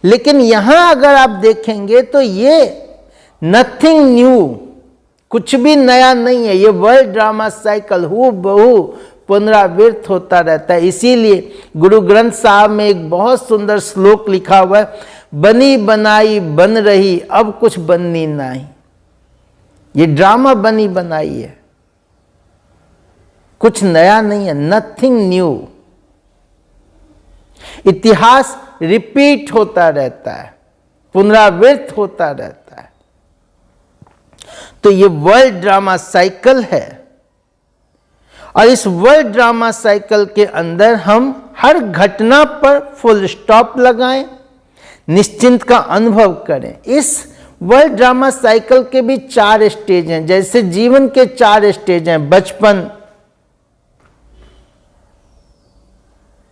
लेकिन यहां अगर आप देखेंगे तो ये नथिंग न्यू, कुछ भी नया नहीं है। ये वर्ल्ड ड्रामा साइकिल हूबहू पुनरावृत्त होता रहता है। इसीलिए गुरु ग्रंथ साहब में एक बहुत सुंदर श्लोक लिखा हुआ है, बनी बनाई बन रही अब कुछ बननी नहीं। ये ड्रामा बनी बनाई है, कुछ नया नहीं है, नथिंग न्यू। इतिहास रिपीट होता रहता है, पुनरावृत्त होता रहता है। तो ये वर्ल्ड ड्रामा साइकिल है, और इस वर्ल्ड ड्रामा साइकिल के अंदर हम हर घटना पर फुल स्टॉप लगाएं, निश्चिंत का अनुभव करें। इस वर्ल्ड ड्रामा साइकिल के भी 4 स्टेज हैं। जैसे जीवन के 4 स्टेज हैं, बचपन,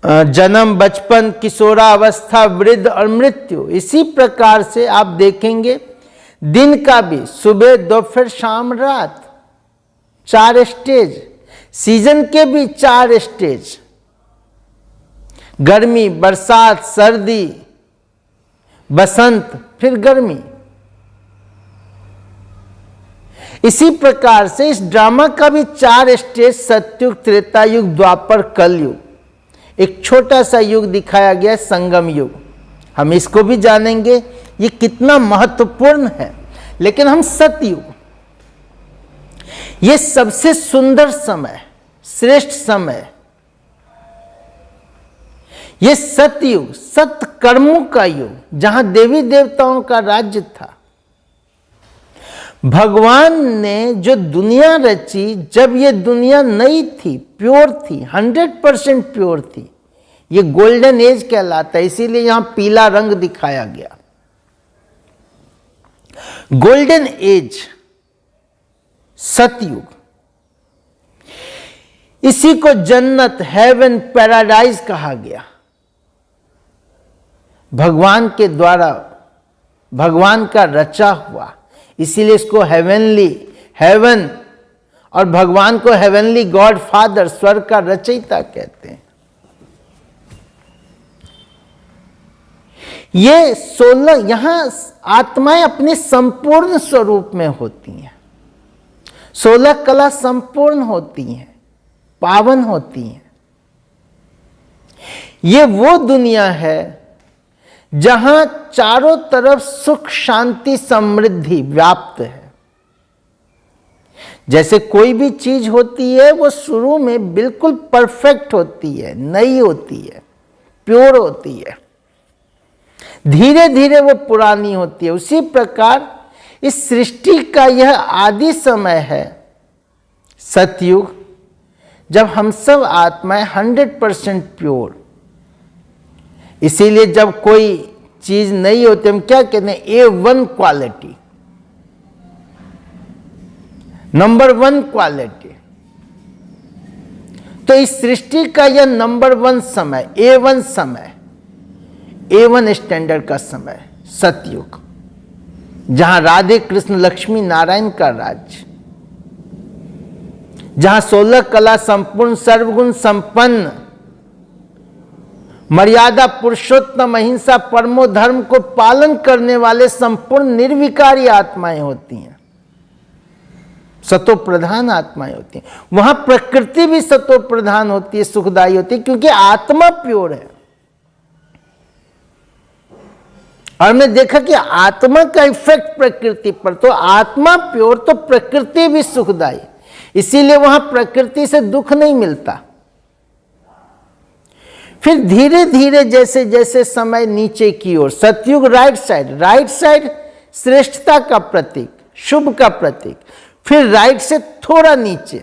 जन्म, बचपन, किशोरावस्था, वृद्ध और मृत्यु। इसी प्रकार से आप देखेंगे दिन का भी सुबह, दोपहर, शाम, रात, 4 स्टेज। सीजन के भी 4 स्टेज, गर्मी, बरसात, सर्दी, बसंत, फिर गर्मी। इसी प्रकार से इस ड्रामा का भी 4 स्टेज, सतयुग, त्रेता युग, द्वापर, कलयुग। एक छोटा सा युग दिखाया गया, संगम युग। हम इसको भी जानेंगे ये कितना महत्वपूर्ण है। लेकिन हम सतयुग, ये सबसे सुंदर समय, श्रेष्ठ समय, ये सतयुग, सत्कर्मों का युग, जहां देवी देवताओं का राज्य था। भगवान ने जो दुनिया रची, जब ये दुनिया नई थी, प्योर थी, 100% प्योर थी, ये गोल्डन एज कहलाता है। इसीलिए यहां पीला रंग दिखाया गया, गोल्डन एज, सतयुग। इसी को जन्नत, हेवन, पैराडाइज कहा गया। भगवान के द्वारा, भगवान का रचा हुआ, इसीलिए इसको हेवनली, हेवन, और भगवान को हेवनली गॉड फादर, स्वर्ग का रचयिता कहते हैं। ये 16 यहां आत्माएं अपने संपूर्ण स्वरूप में होती हैं। 16 कला संपूर्ण होती हैं, पावन होती हैं। ये वो दुनिया है जहां चारों तरफ सुख, शांति, समृद्धि व्याप्त है। जैसे कोई भी चीज होती है वो शुरू में बिल्कुल परफेक्ट होती है, नई होती है, प्योर होती है, धीरे धीरे वो पुरानी होती है। उसी प्रकार इस सृष्टि का यह आदि समय है, सतयुग, जब हम सब आत्माएं 100% प्योर। इसीलिए जब कोई चीज नहीं होती, हम क्या कहते हैं, A1 क्वालिटी, नंबर 1 क्वालिटी। तो इस सृष्टि का यह नंबर 1 समय, A1 समय, A1 स्टैंडर्ड का समय, सतयुग, जहां राधे कृष्ण लक्ष्मी नारायण का राज्य, जहां 16 कला संपूर्ण, सर्वगुण संपन्न, मर्यादा पुरुषोत्तम, अहिंसा, परमो धर्म को पालन करने वाले संपूर्ण निर्विकारी आत्माएं होती हैं, सतो प्रधान आत्माएं होती हैं। वहां प्रकृति भी सतो प्रधान होती है, सुखदायी होती है, क्योंकि आत्मा प्योर है। और हमने देखा कि आत्मा का इफेक्ट प्रकृति पर, तो आत्मा प्योर तो प्रकृति भी सुखदायी, इसीलिए वहां प्रकृति से दुख नहीं मिलता। फिर धीरे धीरे जैसे जैसे समय नीचे की ओर, सतयुग राइट साइड श्रेष्ठता का प्रतीक, शुभ का प्रतीक। फिर राइट से थोड़ा नीचे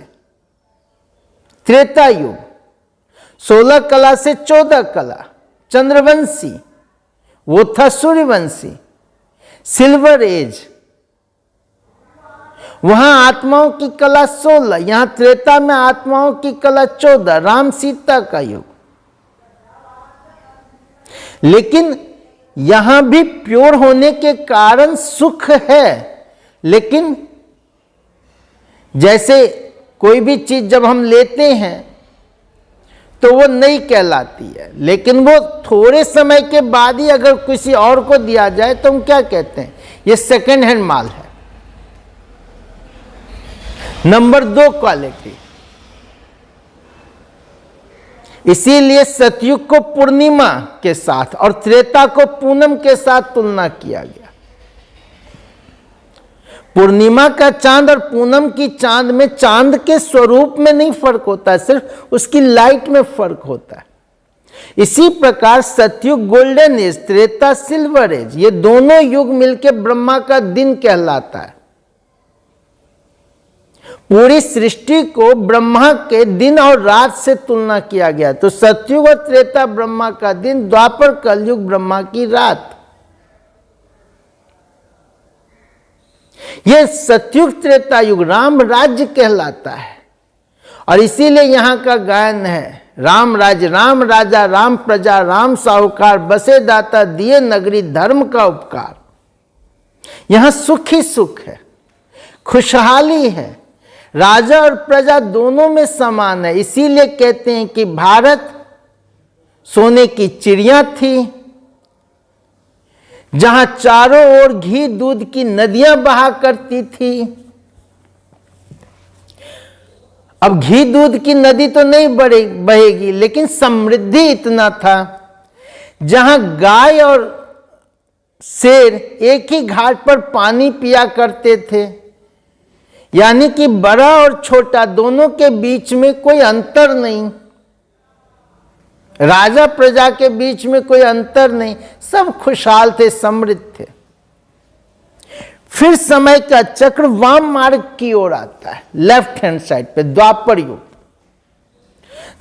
त्रेता युग, 16 कला से 14 कला, चंद्रवंशी, वो था सूर्यवंशी, सिल्वर एज। वहां आत्माओं की कला 16, यहां त्रेता में आत्माओं की कला 14, राम सीता का युग। लेकिन यहां भी प्योर होने के कारण सुख है, लेकिन जैसे कोई भी चीज जब हम लेते हैं तो वो नहीं कहलाती है, लेकिन वो थोड़े समय के बाद ही अगर किसी और को दिया जाए तो हम क्या कहते हैं, ये सेकेंड हैंड माल है। नंबर 2 क्वालिटी, इसीलिए सतयुग को पूर्णिमा के साथ और त्रेता को पूनम के साथ तुलना किया गया। पूर्णिमा का चांद और पूनम की चांद में चांद के स्वरूप में नहीं फर्क होता है, सिर्फ उसकी लाइट में फर्क होता है। इसी प्रकार सतयुग गोल्डन एज, त्रेता सिल्वर एज, ये दोनों युग मिलकर ब्रह्मा का दिन कहलाता है। पूरी सृष्टि को ब्रह्मा के दिन और रात से तुलना किया गया। तो सतयुग और त्रेता ब्रह्मा का दिन, द्वापर कलयुग ब्रह्मा की रात। यह सतयुग त्रेता युग राम राज्य कहलाता है। और इसीलिए यहां का गायन है, राम राज्य, राम राजा, राम प्रजा, राम साहूकार, बसे दाता, दिए नगरी, धर्म का उपकार। यहां सुख ही सुख है, खुशहाली है, राजा और प्रजा दोनों में समान है। इसीलिए कहते हैं कि भारत सोने की चिड़िया थी, जहां चारों ओर घी दूध की नदियां बहा करती थी। अब घी दूध की नदी तो नहीं बहेगी, लेकिन समृद्धि इतना था, जहां गाय और शेर एक ही घाट पर पानी पिया करते थे। यानी कि बड़ा और छोटा दोनों के बीच में कोई अंतर नहीं, राजा प्रजा के बीच में कोई अंतर नहीं, सब खुशहाल थे, समृद्ध थे। फिर समय का चक्र वाम मार्ग की ओर आता है, लेफ्ट हैंड साइड पे, द्वापर युग।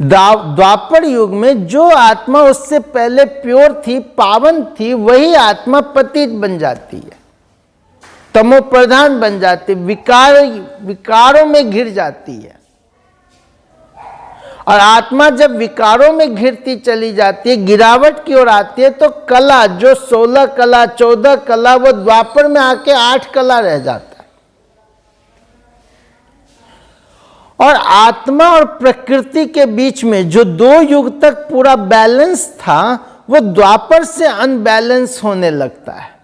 द्वापर युग में जो आत्मा उससे पहले प्योर थी, पावन थी, वही आत्मा पतित बन जाती है, तमो प्रधान बन जाती, विकारों में घिर जाती है। और आत्मा जब विकारों में घिरती चली जाती है, गिरावट की ओर आती है, तो कला, जो 16 कला 14 कला, वो द्वापर में आके 8 कला रह जाता है। और आत्मा और प्रकृति के बीच में जो 2 युग तक पूरा बैलेंस था, वो द्वापर से अनबैलेंस होने लगता है।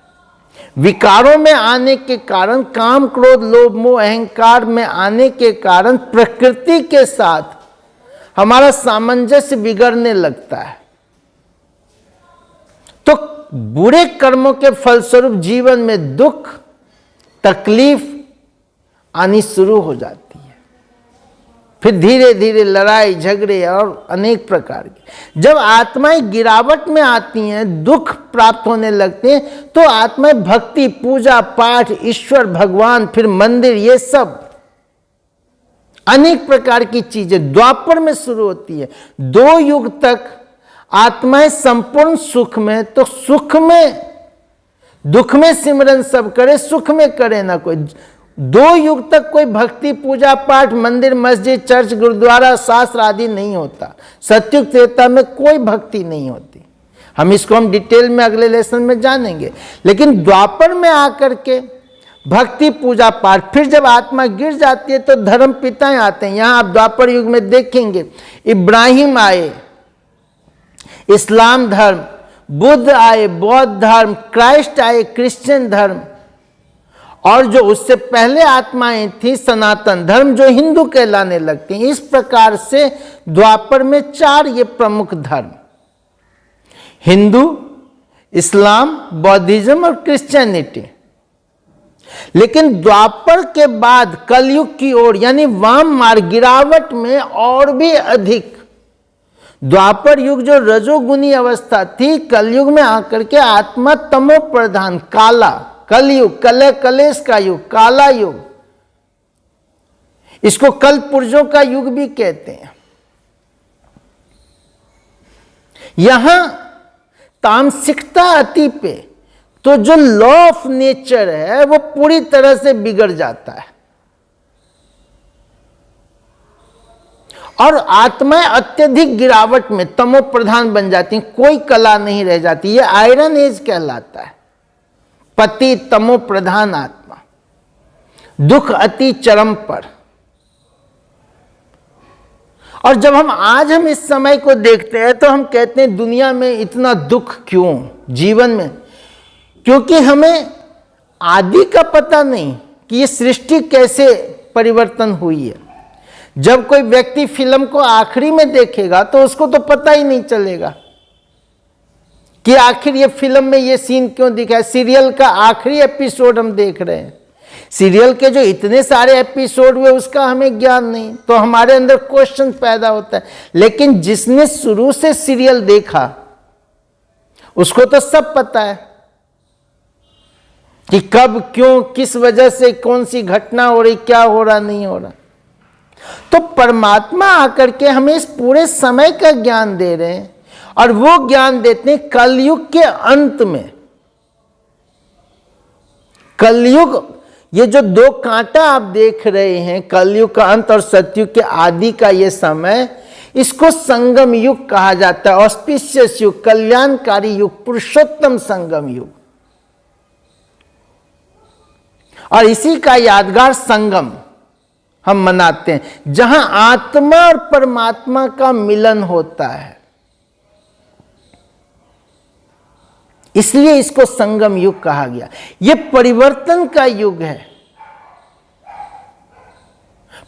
विकारों में आने के कारण, काम क्रोध लोभ मोह अहंकार में आने के कारण प्रकृति के साथ हमारा सामंजस्य बिगड़ने लगता है। तो बुरे कर्मों के फलस्वरूप जीवन में दुख तकलीफ आनी शुरू हो जाती है। फिर धीरे धीरे लड़ाई झगड़े और अनेक प्रकार के, जब आत्माएं गिरावट में आती हैं, दुख प्राप्त होने लगते हैं, तो आत्माएं भक्ति, पूजा पाठ, ईश्वर भगवान, फिर मंदिर, ये सब अनेक प्रकार की चीजें द्वापर में शुरू होती है। 2 युग तक आत्माएं संपूर्ण सुख में, तो सुख में दुख में सिमरन सब करे, सुख में करे ना कोई। 2 युग तक कोई भक्ति पूजा पाठ, मंदिर मस्जिद चर्च गुरुद्वारा शास्त्र आदि नहीं होता। सतयुग त्रेता में कोई भक्ति नहीं होती। हम डिटेल में अगले लेसन में जानेंगे। लेकिन द्वापर में आकर के भक्ति पूजा पाठ, फिर जब आत्मा गिर जाती है तो धर्म पिताएं आते हैं। यहां आप द्वापर युग में देखेंगे, इब्राहिम आए, इस्लाम धर्म, बुद्ध आए, बौद्ध धर्म, क्राइस्ट आए, क्रिश्चियन धर्म, और जो उससे पहले आत्माएं थी सनातन धर्म, जो हिंदू कहलाने लगती हैं। इस प्रकार से द्वापर में 4 ये प्रमुख धर्म, हिंदू, इस्लाम, बौद्धिज्म और क्रिश्चियनिटी। लेकिन द्वापर के बाद कलयुग की ओर, यानी वाम मार्ग, गिरावट में और भी अधिक। द्वापर युग जो रजोगुनी अवस्था थी, कलयुग में आकर के आत्मा तमो प्रधान, काला, कलयुग, कलह कलेश का युग, काला युग, इसको कल पुर्जों का युग भी कहते हैं। यहां तामसिकता अति पे, तो जो लॉ ऑफ नेचर है वो पूरी तरह से बिगड़ जाता है और आत्माएं अत्यधिक गिरावट में तमो प्रधान बन जाती हैं, कोई कला नहीं रह जाती। ये आयरन एज कहलाता है, पति तमो प्रधान आत्मा, दुख अति चरम पर। और जब हम इस समय को देखते हैं तो हम कहते हैं दुनिया में इतना दुख क्यों, जीवन में, क्योंकि हमें आदि का पता नहीं कि ये सृष्टि कैसे परिवर्तन हुई है। जब कोई व्यक्ति फिल्म को आखिरी में देखेगा तो उसको तो पता ही नहीं चलेगा कि आखिर ये फिल्म में ये सीन क्यों दिखा है। सीरियल का आखिरी एपिसोड हम देख रहे हैं, सीरियल के जो इतने सारे एपिसोड हुए उसका हमें ज्ञान नहीं, तो हमारे अंदर क्वेश्चन पैदा होता है। लेकिन जिसने शुरू से सीरियल देखा उसको तो सब पता है कि कब, क्यों, किस वजह से कौन सी घटना हो रही, क्या हो रहा, नहीं हो रहा। तो परमात्मा आकर के हमें इस पूरे समय का ज्ञान दे रहे हैं, और वो ज्ञान देते हैं कलयुग के अंत में। कलयुग, ये जो दो कांटा आप देख रहे हैं, कलयुग का अंत और सतयुग के आदि का ये समय, इसको संगम युग कहा जाता है। ऑस्पिशियस युग, कल्याणकारी युग, पुरुषोत्तम संगम युग। और इसी का यादगार संगम हम मनाते हैं, जहां आत्मा और परमात्मा का मिलन होता है, इसलिए इसको संगम युग कहा गया। यह परिवर्तन का युग है।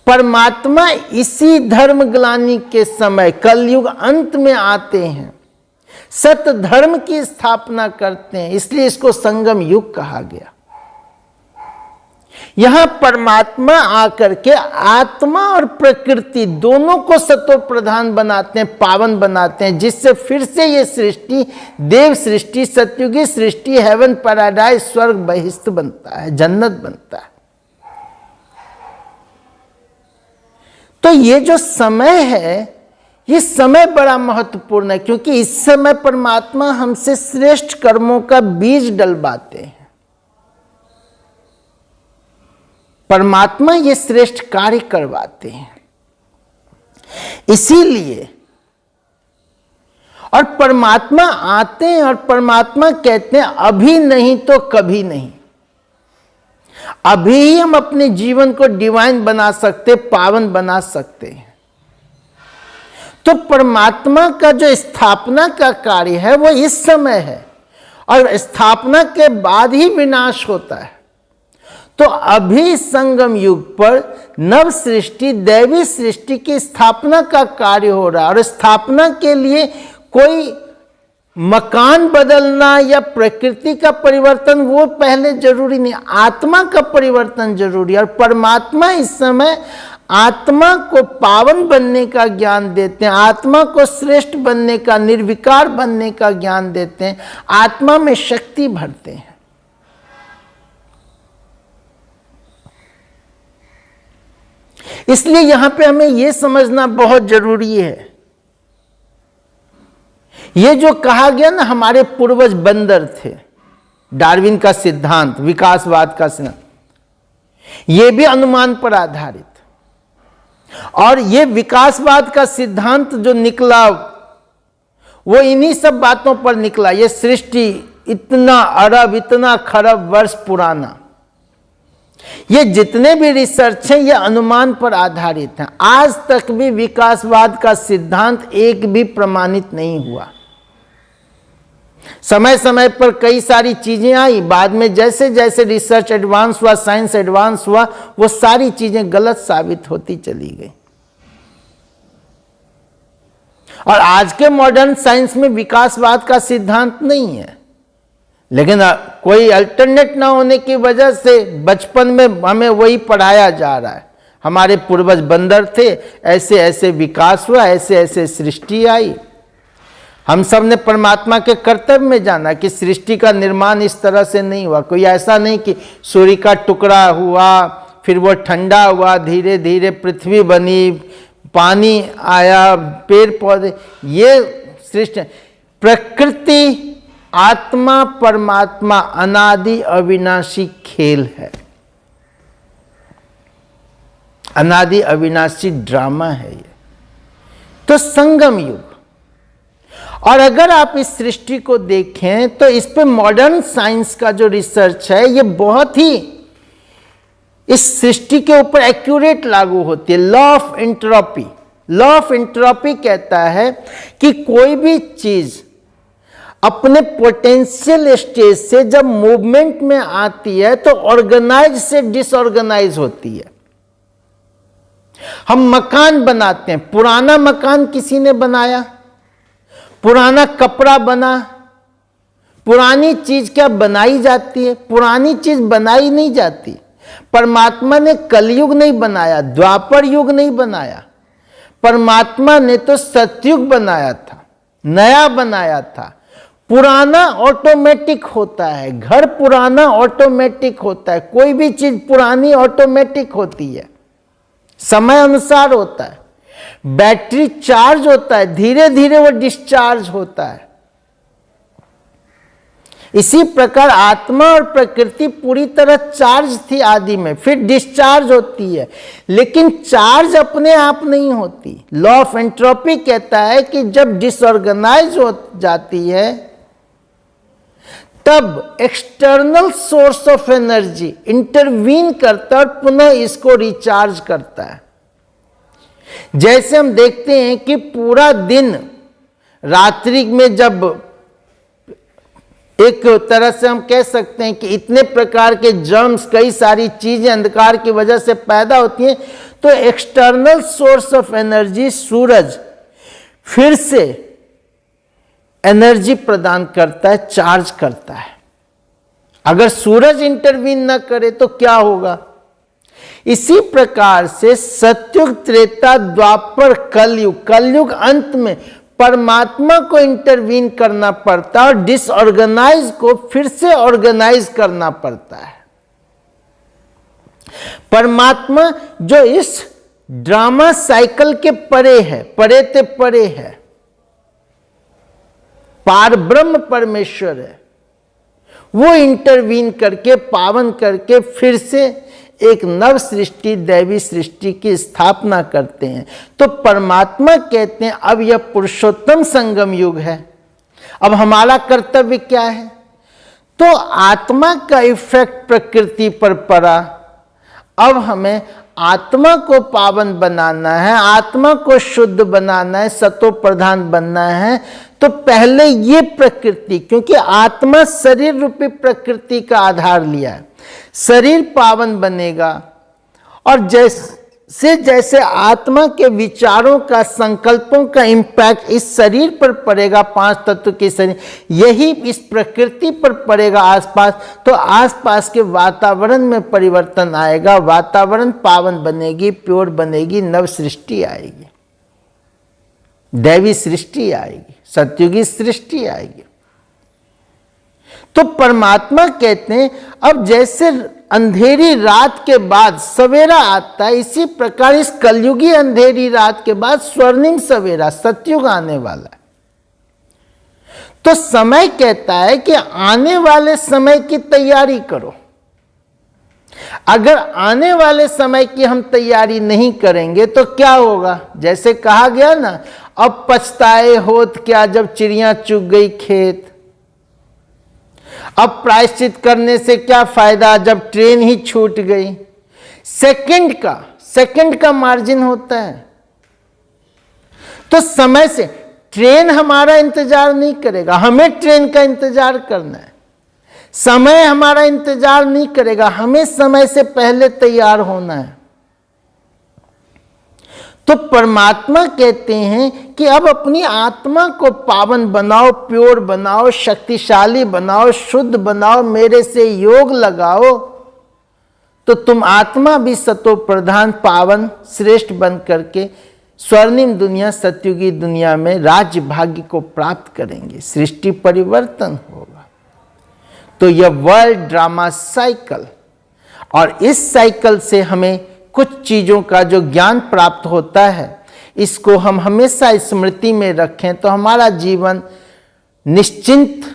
परमात्मा इसी धर्म ग्लानि के समय कलयुग अंत में आते हैं, सत्य धर्म की स्थापना करते हैं, इसलिए इसको संगम युग कहा गया। यहां परमात्मा आकर के आत्मा और प्रकृति दोनों को सत्व प्रधान बनाते हैं, पावन बनाते हैं, जिससे फिर से ये सृष्टि, देव सृष्टि, सतयुगी सृष्टि, हेवन पैराडाइज, स्वर्ग बहिष्ठ बनता है, जन्नत बनता है। तो ये जो समय है, ये समय बड़ा महत्वपूर्ण है, क्योंकि इस समय परमात्मा हमसे श्रेष्ठ कर्मों का बीज डलवाते हैं। परमात्मा ये श्रेष्ठ कार्य करवाते हैं, इसीलिए। और परमात्मा आते हैं और परमात्मा कहते हैं अभी नहीं तो कभी नहीं। अभी ही हम अपने जीवन को डिवाइन बना सकते, पावन बना सकते हैं। तो परमात्मा का जो स्थापना का कार्य है वो इस समय है, और स्थापना के बाद ही विनाश होता है। तो अभी संगम युग पर नव सृष्टि, दैवी सृष्टि की स्थापना का कार्य हो रहा है। और स्थापना के लिए कोई मकान बदलना या प्रकृति का परिवर्तन वो पहले जरूरी नहीं, आत्मा का परिवर्तन जरूरी है। और परमात्मा इस समय आत्मा को पावन बनने का ज्ञान देते हैं, आत्मा को श्रेष्ठ बनने का, निर्विकार बनने का ज्ञान देते हैं, आत्मा में शक्ति भरते हैं। इसलिए यहां पे हमें यह समझना बहुत जरूरी है, ये जो कहा गया ना, हमारे पूर्वज बंदर थे, डार्विन का सिद्धांत, विकासवाद का सिद्धांत, यह भी अनुमान पर आधारित। और ये विकासवाद का सिद्धांत जो निकला वो इन्हीं सब बातों पर निकला। ये सृष्टि इतना अरब, इतना खरब वर्ष पुराना, ये जितने भी रिसर्च हैं ये अनुमान पर आधारित हैं। आज तक भी विकासवाद का सिद्धांत एक भी प्रमाणित नहीं हुआ। समय समय पर कई सारी चीजें आई, बाद में जैसे जैसे रिसर्च एडवांस हुआ, साइंस एडवांस हुआ, वो सारी चीजें गलत साबित होती चली गई। और आज के मॉडर्न साइंस में विकासवाद का सिद्धांत नहीं है, लेकिन कोई अल्टरनेट ना होने की वजह से बचपन में हमें वही पढ़ाया जा रहा है। हमारे पूर्वज बंदर थे, ऐसे ऐसे विकास हुआ, ऐसे ऐसे सृष्टि आई। हम सब ने परमात्मा के कर्तव्य में जाना कि सृष्टि का निर्माण इस तरह से नहीं हुआ। कोई ऐसा नहीं कि सूर्य का टुकड़ा हुआ, फिर वो ठंडा हुआ, धीरे धीरे पृथ्वी बनी, पानी आया, पेड़ पौधे, ये सृष्टि। प्रकृति, आत्मा, परमात्मा अनादि अविनाशी खेल है, अनादि अविनाशी ड्रामा है ये। तो संगम युग। और अगर आप इस सृष्टि को देखें तो इस पे मॉडर्न साइंस का जो रिसर्च है ये बहुत ही इस सृष्टि के ऊपर एक्यूरेट लागू होती है। Law of entropy, law of entropy कहता है कि कोई भी चीज अपने पोटेंशियल स्टेज से जब मूवमेंट में आती है तो ऑर्गेनाइज से डिसऑर्गेनाइज होती है। हम मकान बनाते हैं, पुराना मकान किसी ने बनाया, पुराना कपड़ा बना, पुरानी चीज क्या बनाई जाती है? पुरानी चीज बनाई नहीं जाती। परमात्मा ने कलयुग नहीं बनाया, द्वापर युग नहीं बनाया, परमात्मा ने तो सतयुग बनाया था, नया बनाया था। पुराना ऑटोमेटिक होता है, घर पुराना ऑटोमेटिक होता है, कोई भी चीज पुरानी ऑटोमेटिक होती है, समय अनुसार होता है। बैटरी चार्ज होता है, धीरे धीरे वो डिस्चार्ज होता है। इसी प्रकार आत्मा और प्रकृति पूरी तरह चार्ज थी आदि में, फिर डिस्चार्ज होती है, लेकिन चार्ज अपने आप नहीं होती। लॉ ऑफ एंट्रोपी कहता है कि जब डिसऑर्गेनाइज हो जाती है तब external source of energy intervene करता है और पुनः इसको रिचार्ज करता है। जैसे हम देखते हैं कि पूरा दिन रात्रि में जब एक तरह से हम कह सकते हैं कि इतने प्रकार के जर्म्स, कई सारी चीजें अंधकार की वजह से पैदा होती हैं, तो एक्सटर्नल सोर्स ऑफ एनर्जी सूरज फिर से एनर्जी प्रदान करता है, चार्ज करता है। अगर सूरज इंटरवीन न करे तो क्या होगा? इसी प्रकार से सतयुग, त्रेता, द्वापर, कलयुग, कलयुग अंत में परमात्मा को इंटरवीन करना पड़ता है और डिसऑर्गेनाइज को फिर से ऑर्गेनाइज करना पड़ता है। परमात्मा जो इस ड्रामा साइकिल के परे है, परे ते परे है, पार ब्रह्म परमेश्वर है, वो इंटरवीन करके, पावन करके फिर से एक नव सृष्टि, दैवी सृष्टि की स्थापना करते हैं। तो परमात्मा कहते हैं अब यह पुरुषोत्तम संगम युग है, अब हमारा कर्तव्य क्या है? तो आत्मा का इफेक्ट प्रकृति पर पड़ा, अब हमें आत्मा को पावन बनाना है, आत्मा को शुद्ध बनाना है, सतो प्रधान बनना है। तो पहले ये प्रकृति, क्योंकि आत्मा शरीर रूपी प्रकृति का आधार लिया है, शरीर पावन बनेगा और जैसे जैसे आत्मा के विचारों का, संकल्पों का इम्पैक्ट इस शरीर पर पड़ेगा, पांच तत्व के शरीर, यही इस प्रकृति पर पड़ेगा आसपास, तो आसपास के वातावरण में परिवर्तन आएगा, वातावरण पावन बनेगी, प्योर बनेगी, नव सृष्टि आएगी, दैवी सृष्टि आएगी, सतयुगी सृष्टि आएगी। तो परमात्मा कहते हैं अब जैसे अंधेरी रात के बाद सवेरा आता है, इसी प्रकार इस कलयुगी अंधेरी रात के बाद स्वर्णिम सवेरा, सतयुग आने वाला है। तो समय कहता है कि आने वाले समय की तैयारी करो। अगर आने वाले समय की हम तैयारी नहीं करेंगे तो क्या होगा? जैसे कहा गया ना, अब पछताए होत क्या जब चिड़िया चुग गई खेत। अब प्रायश्चित करने से क्या फायदा जब ट्रेन ही छूट गई। सेकंड का मार्जिन होता है। तो समय से ट्रेन हमारा इंतजार नहीं करेगा, हमें ट्रेन का इंतजार करना है। समय हमारा इंतजार नहीं करेगा, हमें समय से पहले तैयार होना है। तो परमात्मा कहते हैं कि अब अपनी आत्मा को पावन बनाओ, प्योर बनाओ, शक्तिशाली बनाओ, शुद्ध बनाओ, मेरे से योग लगाओ, तो तुम आत्मा भी सतो प्रधान, पावन, श्रेष्ठ बन करके स्वर्णिम दुनिया, सतयुगी दुनिया में राज्य भाग्य को प्राप्त करेंगे, सृष्टि परिवर्तन होगा। तो यह वर्ल्ड ड्रामा साइकिल, और इस साइकिल से हमें कुछ चीज़ों का जो ज्ञान प्राप्त होता है, इसको हम हमेशा स्मृति में रखें तो हमारा जीवन निश्चिंत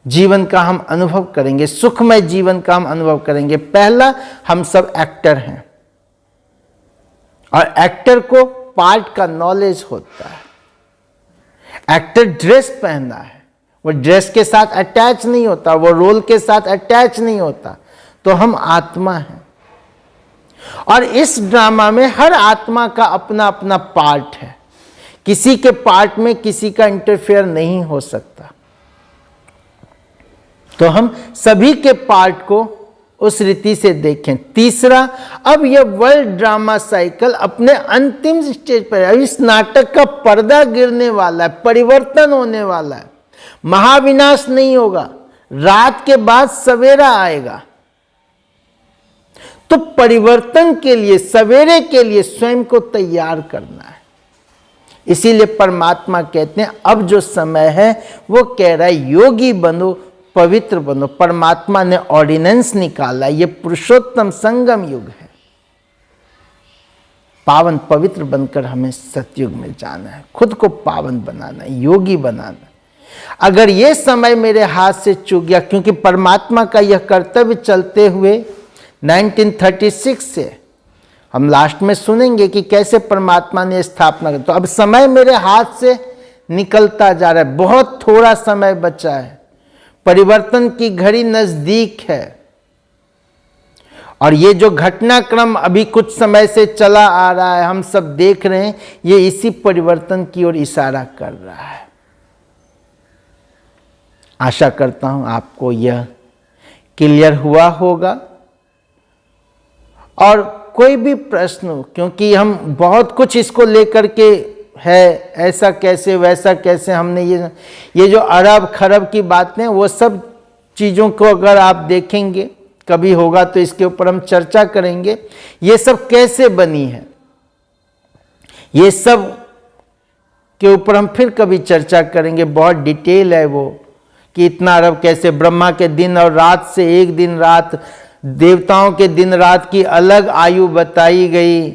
जीवन का हम अनुभव करेंगे, सुखमय जीवन का हम अनुभव करेंगे। पहला, हम सब एक्टर हैं और एक्टर को पार्ट का नॉलेज होता है। एक्टर ड्रेस पहना है, वो ड्रेस के साथ अटैच नहीं होता, वो रोल के साथ अटैच नहीं होता। तो हम आत्मा हैं और इस ड्रामा में हर आत्मा का अपना अपना पार्ट है, किसी के पार्ट में किसी का इंटरफेयर नहीं हो सकता। तो हम सभी के पार्ट को उस रीति से देखें। तीसरा, अब यह वर्ल्ड ड्रामा साइकिल अपने अंतिम स्टेज पर है। इस नाटक का पर्दा गिरने वाला है, परिवर्तन होने वाला है। महाविनाश नहीं होगा, रात के बाद सवेरा आएगा। तो परिवर्तन के लिए, सवेरे के लिए स्वयं को तैयार करना है। इसीलिए परमात्मा कहते हैं अब जो समय है वो कह रहा है योगी बनो, पवित्र बनो। परमात्मा ने ऑर्डिनेंस निकाला, ये पुरुषोत्तम संगम युग है। पावन पवित्र बनकर हमें सतयुग में जाना है, खुद को पावन बनाना है, योगी बनाना है। अगर ये समय मेरे हाथ से चूक गया, क्योंकि परमात्मा का यह कर्तव्य चलते हुए 1936 से, हम लास्ट में सुनेंगे कि कैसे परमात्मा ने स्थापना की। तो अब समय मेरे हाथ से निकलता जा रहा है, बहुत थोड़ा समय बचा है, परिवर्तन की घड़ी नजदीक है। और ये जो घटनाक्रम अभी कुछ समय से चला आ रहा है, हम सब देख रहे हैं, ये इसी परिवर्तन की ओर इशारा कर रहा है। आशा करता हूं आपको यह क्लियर हुआ होगा। और कोई भी प्रश्न हो, क्योंकि हम बहुत कुछ इसको लेकर के है, ऐसा कैसे वैसा कैसे, हमने ये जो अरब खरब की बातें, वो सब चीज़ों को अगर आप देखेंगे, कभी होगा तो इसके ऊपर हम चर्चा करेंगे। ये सब कैसे बनी है, ये सब के ऊपर हम फिर कभी चर्चा करेंगे। बहुत डिटेल है वो, कि इतना अरब कैसे, ब्रह्मा के दिन और रात से एक दिन रात, देवताओं के दिन रात की अलग आयु बताई गई,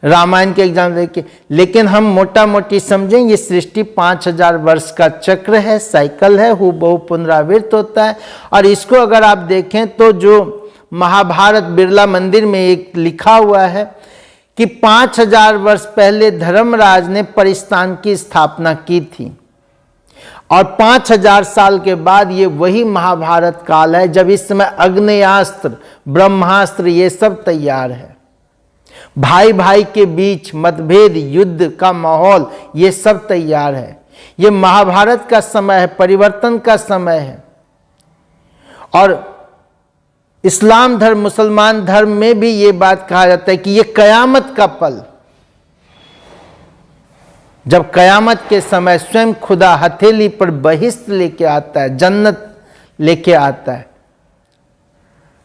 रामायण के एग्जाम देखे। लेकिन हम मोटा मोटी समझें, ये सृष्टि 5000 वर्ष का चक्र है, साइकिल है, हूबहू पुनरावृत्त होता है। और इसको अगर आप देखें तो जो महाभारत बिरला मंदिर में एक लिखा हुआ है कि 5000 वर्ष पहले धर्मराज ने परिस्तान की स्थापना की थी, और 5000 साल के बाद ये वही महाभारत काल है, जब इस समय अग्नेयास्त्र, ब्रह्मास्त्र, ये सब तैयार है। भाई भाई के बीच मतभेद, युद्ध का माहौल, ये सब तैयार है। ये महाभारत का समय है, परिवर्तन का समय है। और इस्लाम धर्म, मुसलमान धर्म में भी ये बात कहा जाता है कि ये कयामत का पल, जब कयामत के समय स्वयं खुदा हथेली पर बहिश्त लेके आता है, जन्नत लेके आता है।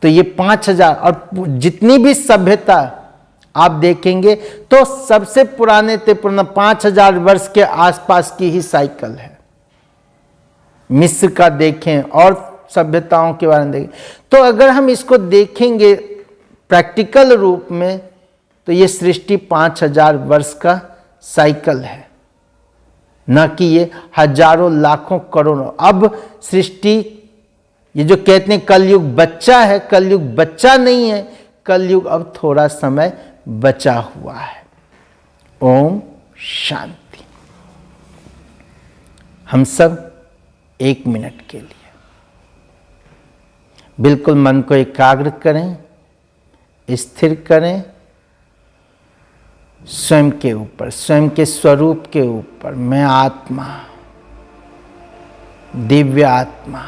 तो ये 5000, और जितनी भी सभ्यता आप देखेंगे तो सबसे पुराने से पुराना 5000 वर्ष के आसपास की ही साइकिल है। मिस्र का देखें और सभ्यताओं के बारे में देखें, तो अगर हम इसको देखेंगे प्रैक्टिकल रूप में, तो ये सृष्टि 5000 वर्ष का साइकिल है, न कि ये हजारों लाखों करोड़ों। अब सृष्टि, ये जो कहते हैं कलयुग बच्चा है, कलयुग बच्चा नहीं है, कलयुग अब थोड़ा समय बचा हुआ है। ओम शांति। हम सब 1 मिनट के लिए बिल्कुल मन को एकाग्र करें, स्थिर करें, स्वयं के ऊपर, स्वयं के स्वरूप के ऊपर। मैं आत्मा, दिव्य आत्मा,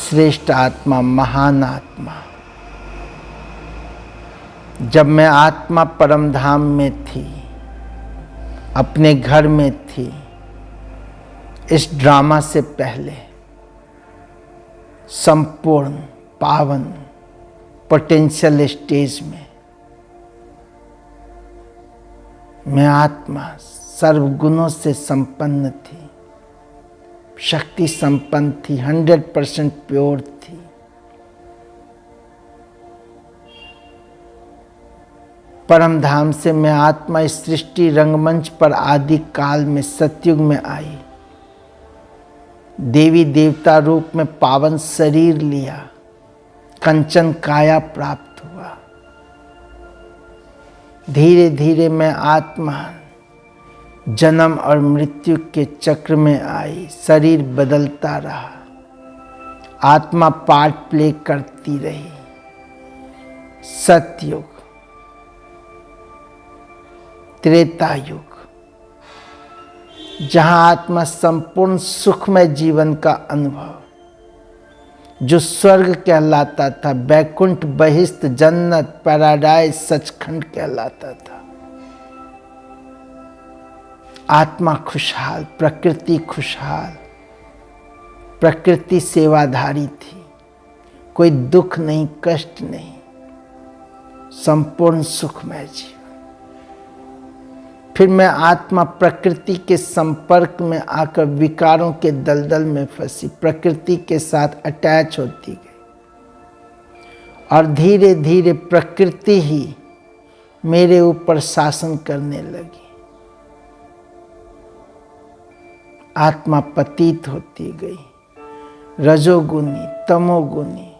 श्रेष्ठ आत्मा, महान आत्मा। जब मैं आत्मा परम धाम में थी, अपने घर में थी, इस ड्रामा से पहले, संपूर्ण पावन पोटेंशियल स्टेज में, मैं आत्मा सर्वगुणों से संपन्न थी, शक्ति संपन्न थी, 100% प्योर थी। परम धाम से मैं आत्मा इस सृष्टि रंगमंच पर आदि काल में सतयुग में आई, देवी देवता रूप में पावन शरीर लिया, कंचन काया प्राप्त हुआ। धीरे धीरे मैं आत्मा जन्म और मृत्यु के चक्र में आई, शरीर बदलता रहा, आत्मा पार्ट प्ले करती रही। सतयुग, त्रेता युग, जहां आत्मा संपूर्ण सुखमय जीवन का अनुभव, जो स्वर्ग कहलाता था, बैकुंठ, बहिष्ठ, जन्नत, पैराडाइज, सचखंड कहलाता था। आत्मा खुशहाल, प्रकृति खुशहाल, प्रकृति सेवाधारी थी, कोई दुख नहीं, कष्ट नहीं, संपूर्ण सुखमय जीवन। फिर मैं आत्मा प्रकृति के संपर्क में आकर विकारों के दलदल में फंसी, प्रकृति के साथ अटैच होती गई और धीरे धीरे प्रकृति ही मेरे ऊपर शासन करने लगी। आत्मा पतित होती गई, रजोगुनी, तमोगुनी,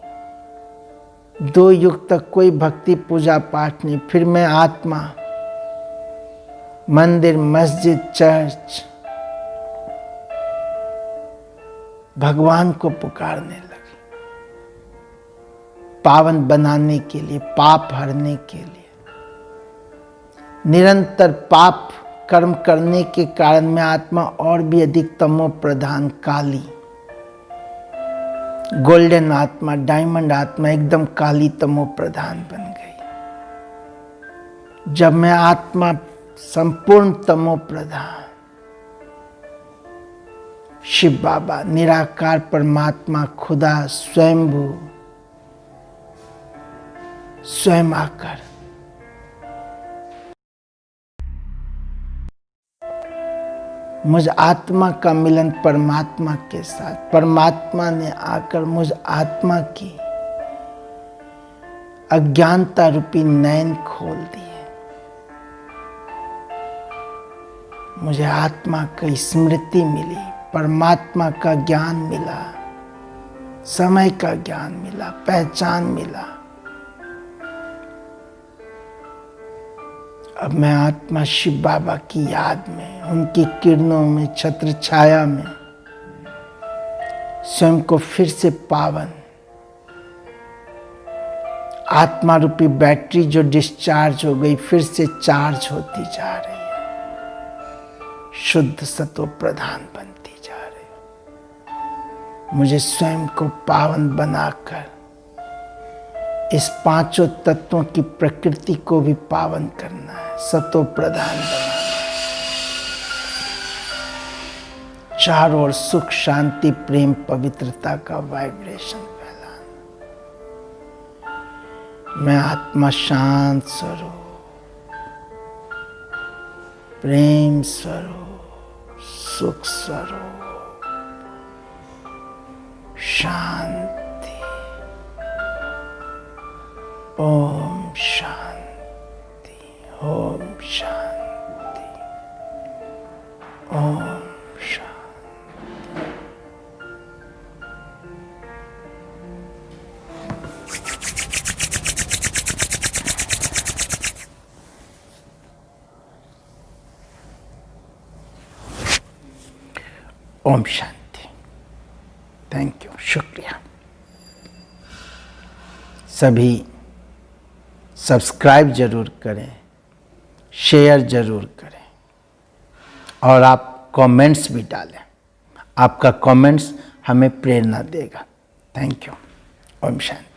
2 युग तक कोई भक्ति पूजा पाठ नहीं। फिर मैं आत्मा मंदिर, मस्जिद, चर्च, भगवान को पुकारने लगी, पावन बनाने के लिए, पाप हरने के लिए। निरंतर पाप कर्म करने के कारण मैं आत्मा और भी अधिक तमो प्रधान, काली, गोल्डन आत्मा, डायमंड आत्मा, एकदम काली तमो प्रधान बन गई। जब मैं आत्मा संपूर्ण तमो प्रधान, शिव बाबा, निराकार परमात्मा, खुदा, स्वयंभू, स्वयं आकर मुझ आत्मा का मिलन परमात्मा के साथ, परमात्मा ने आकर मुझ आत्मा की अज्ञानता रूपी नयन खोल दिए। मुझे आत्मा की स्मृति मिली, परमात्मा का ज्ञान मिला, समय का ज्ञान मिला, पहचान मिला। अब मैं आत्मा शिव बाबा की याद में, उनकी किरणों में, छत्र छाया में स्वयं को फिर से पावन, आत्मा रूपी बैटरी जो डिस्चार्ज हो गई फिर से चार्ज होती जा रही है, शुद्ध सतो प्रधान बनती जा रही है। मुझे स्वयं को पावन बनाकर इस 5 तत्वों की प्रकृति को भी पावन करना है, सतो प्रधान बनाना, चारों ओर सुख, शांति, प्रेम, पवित्रता का वाइब्रेशन फैलाना। मैं आत्मा शांत स्वरूप, प्रेम स्वरूप, सुख स्वरूप, शांति, ओम शांति, ओम शांति, ओम शांति। ओम शांति। थैंक यू, शुक्रिया। सभी सब्सक्राइब जरूर करें, शेयर जरूर करें और आप कमेंट्स भी डालें। आपका कमेंट्स हमें प्रेरणा देगा। Thank you. ओम शांति।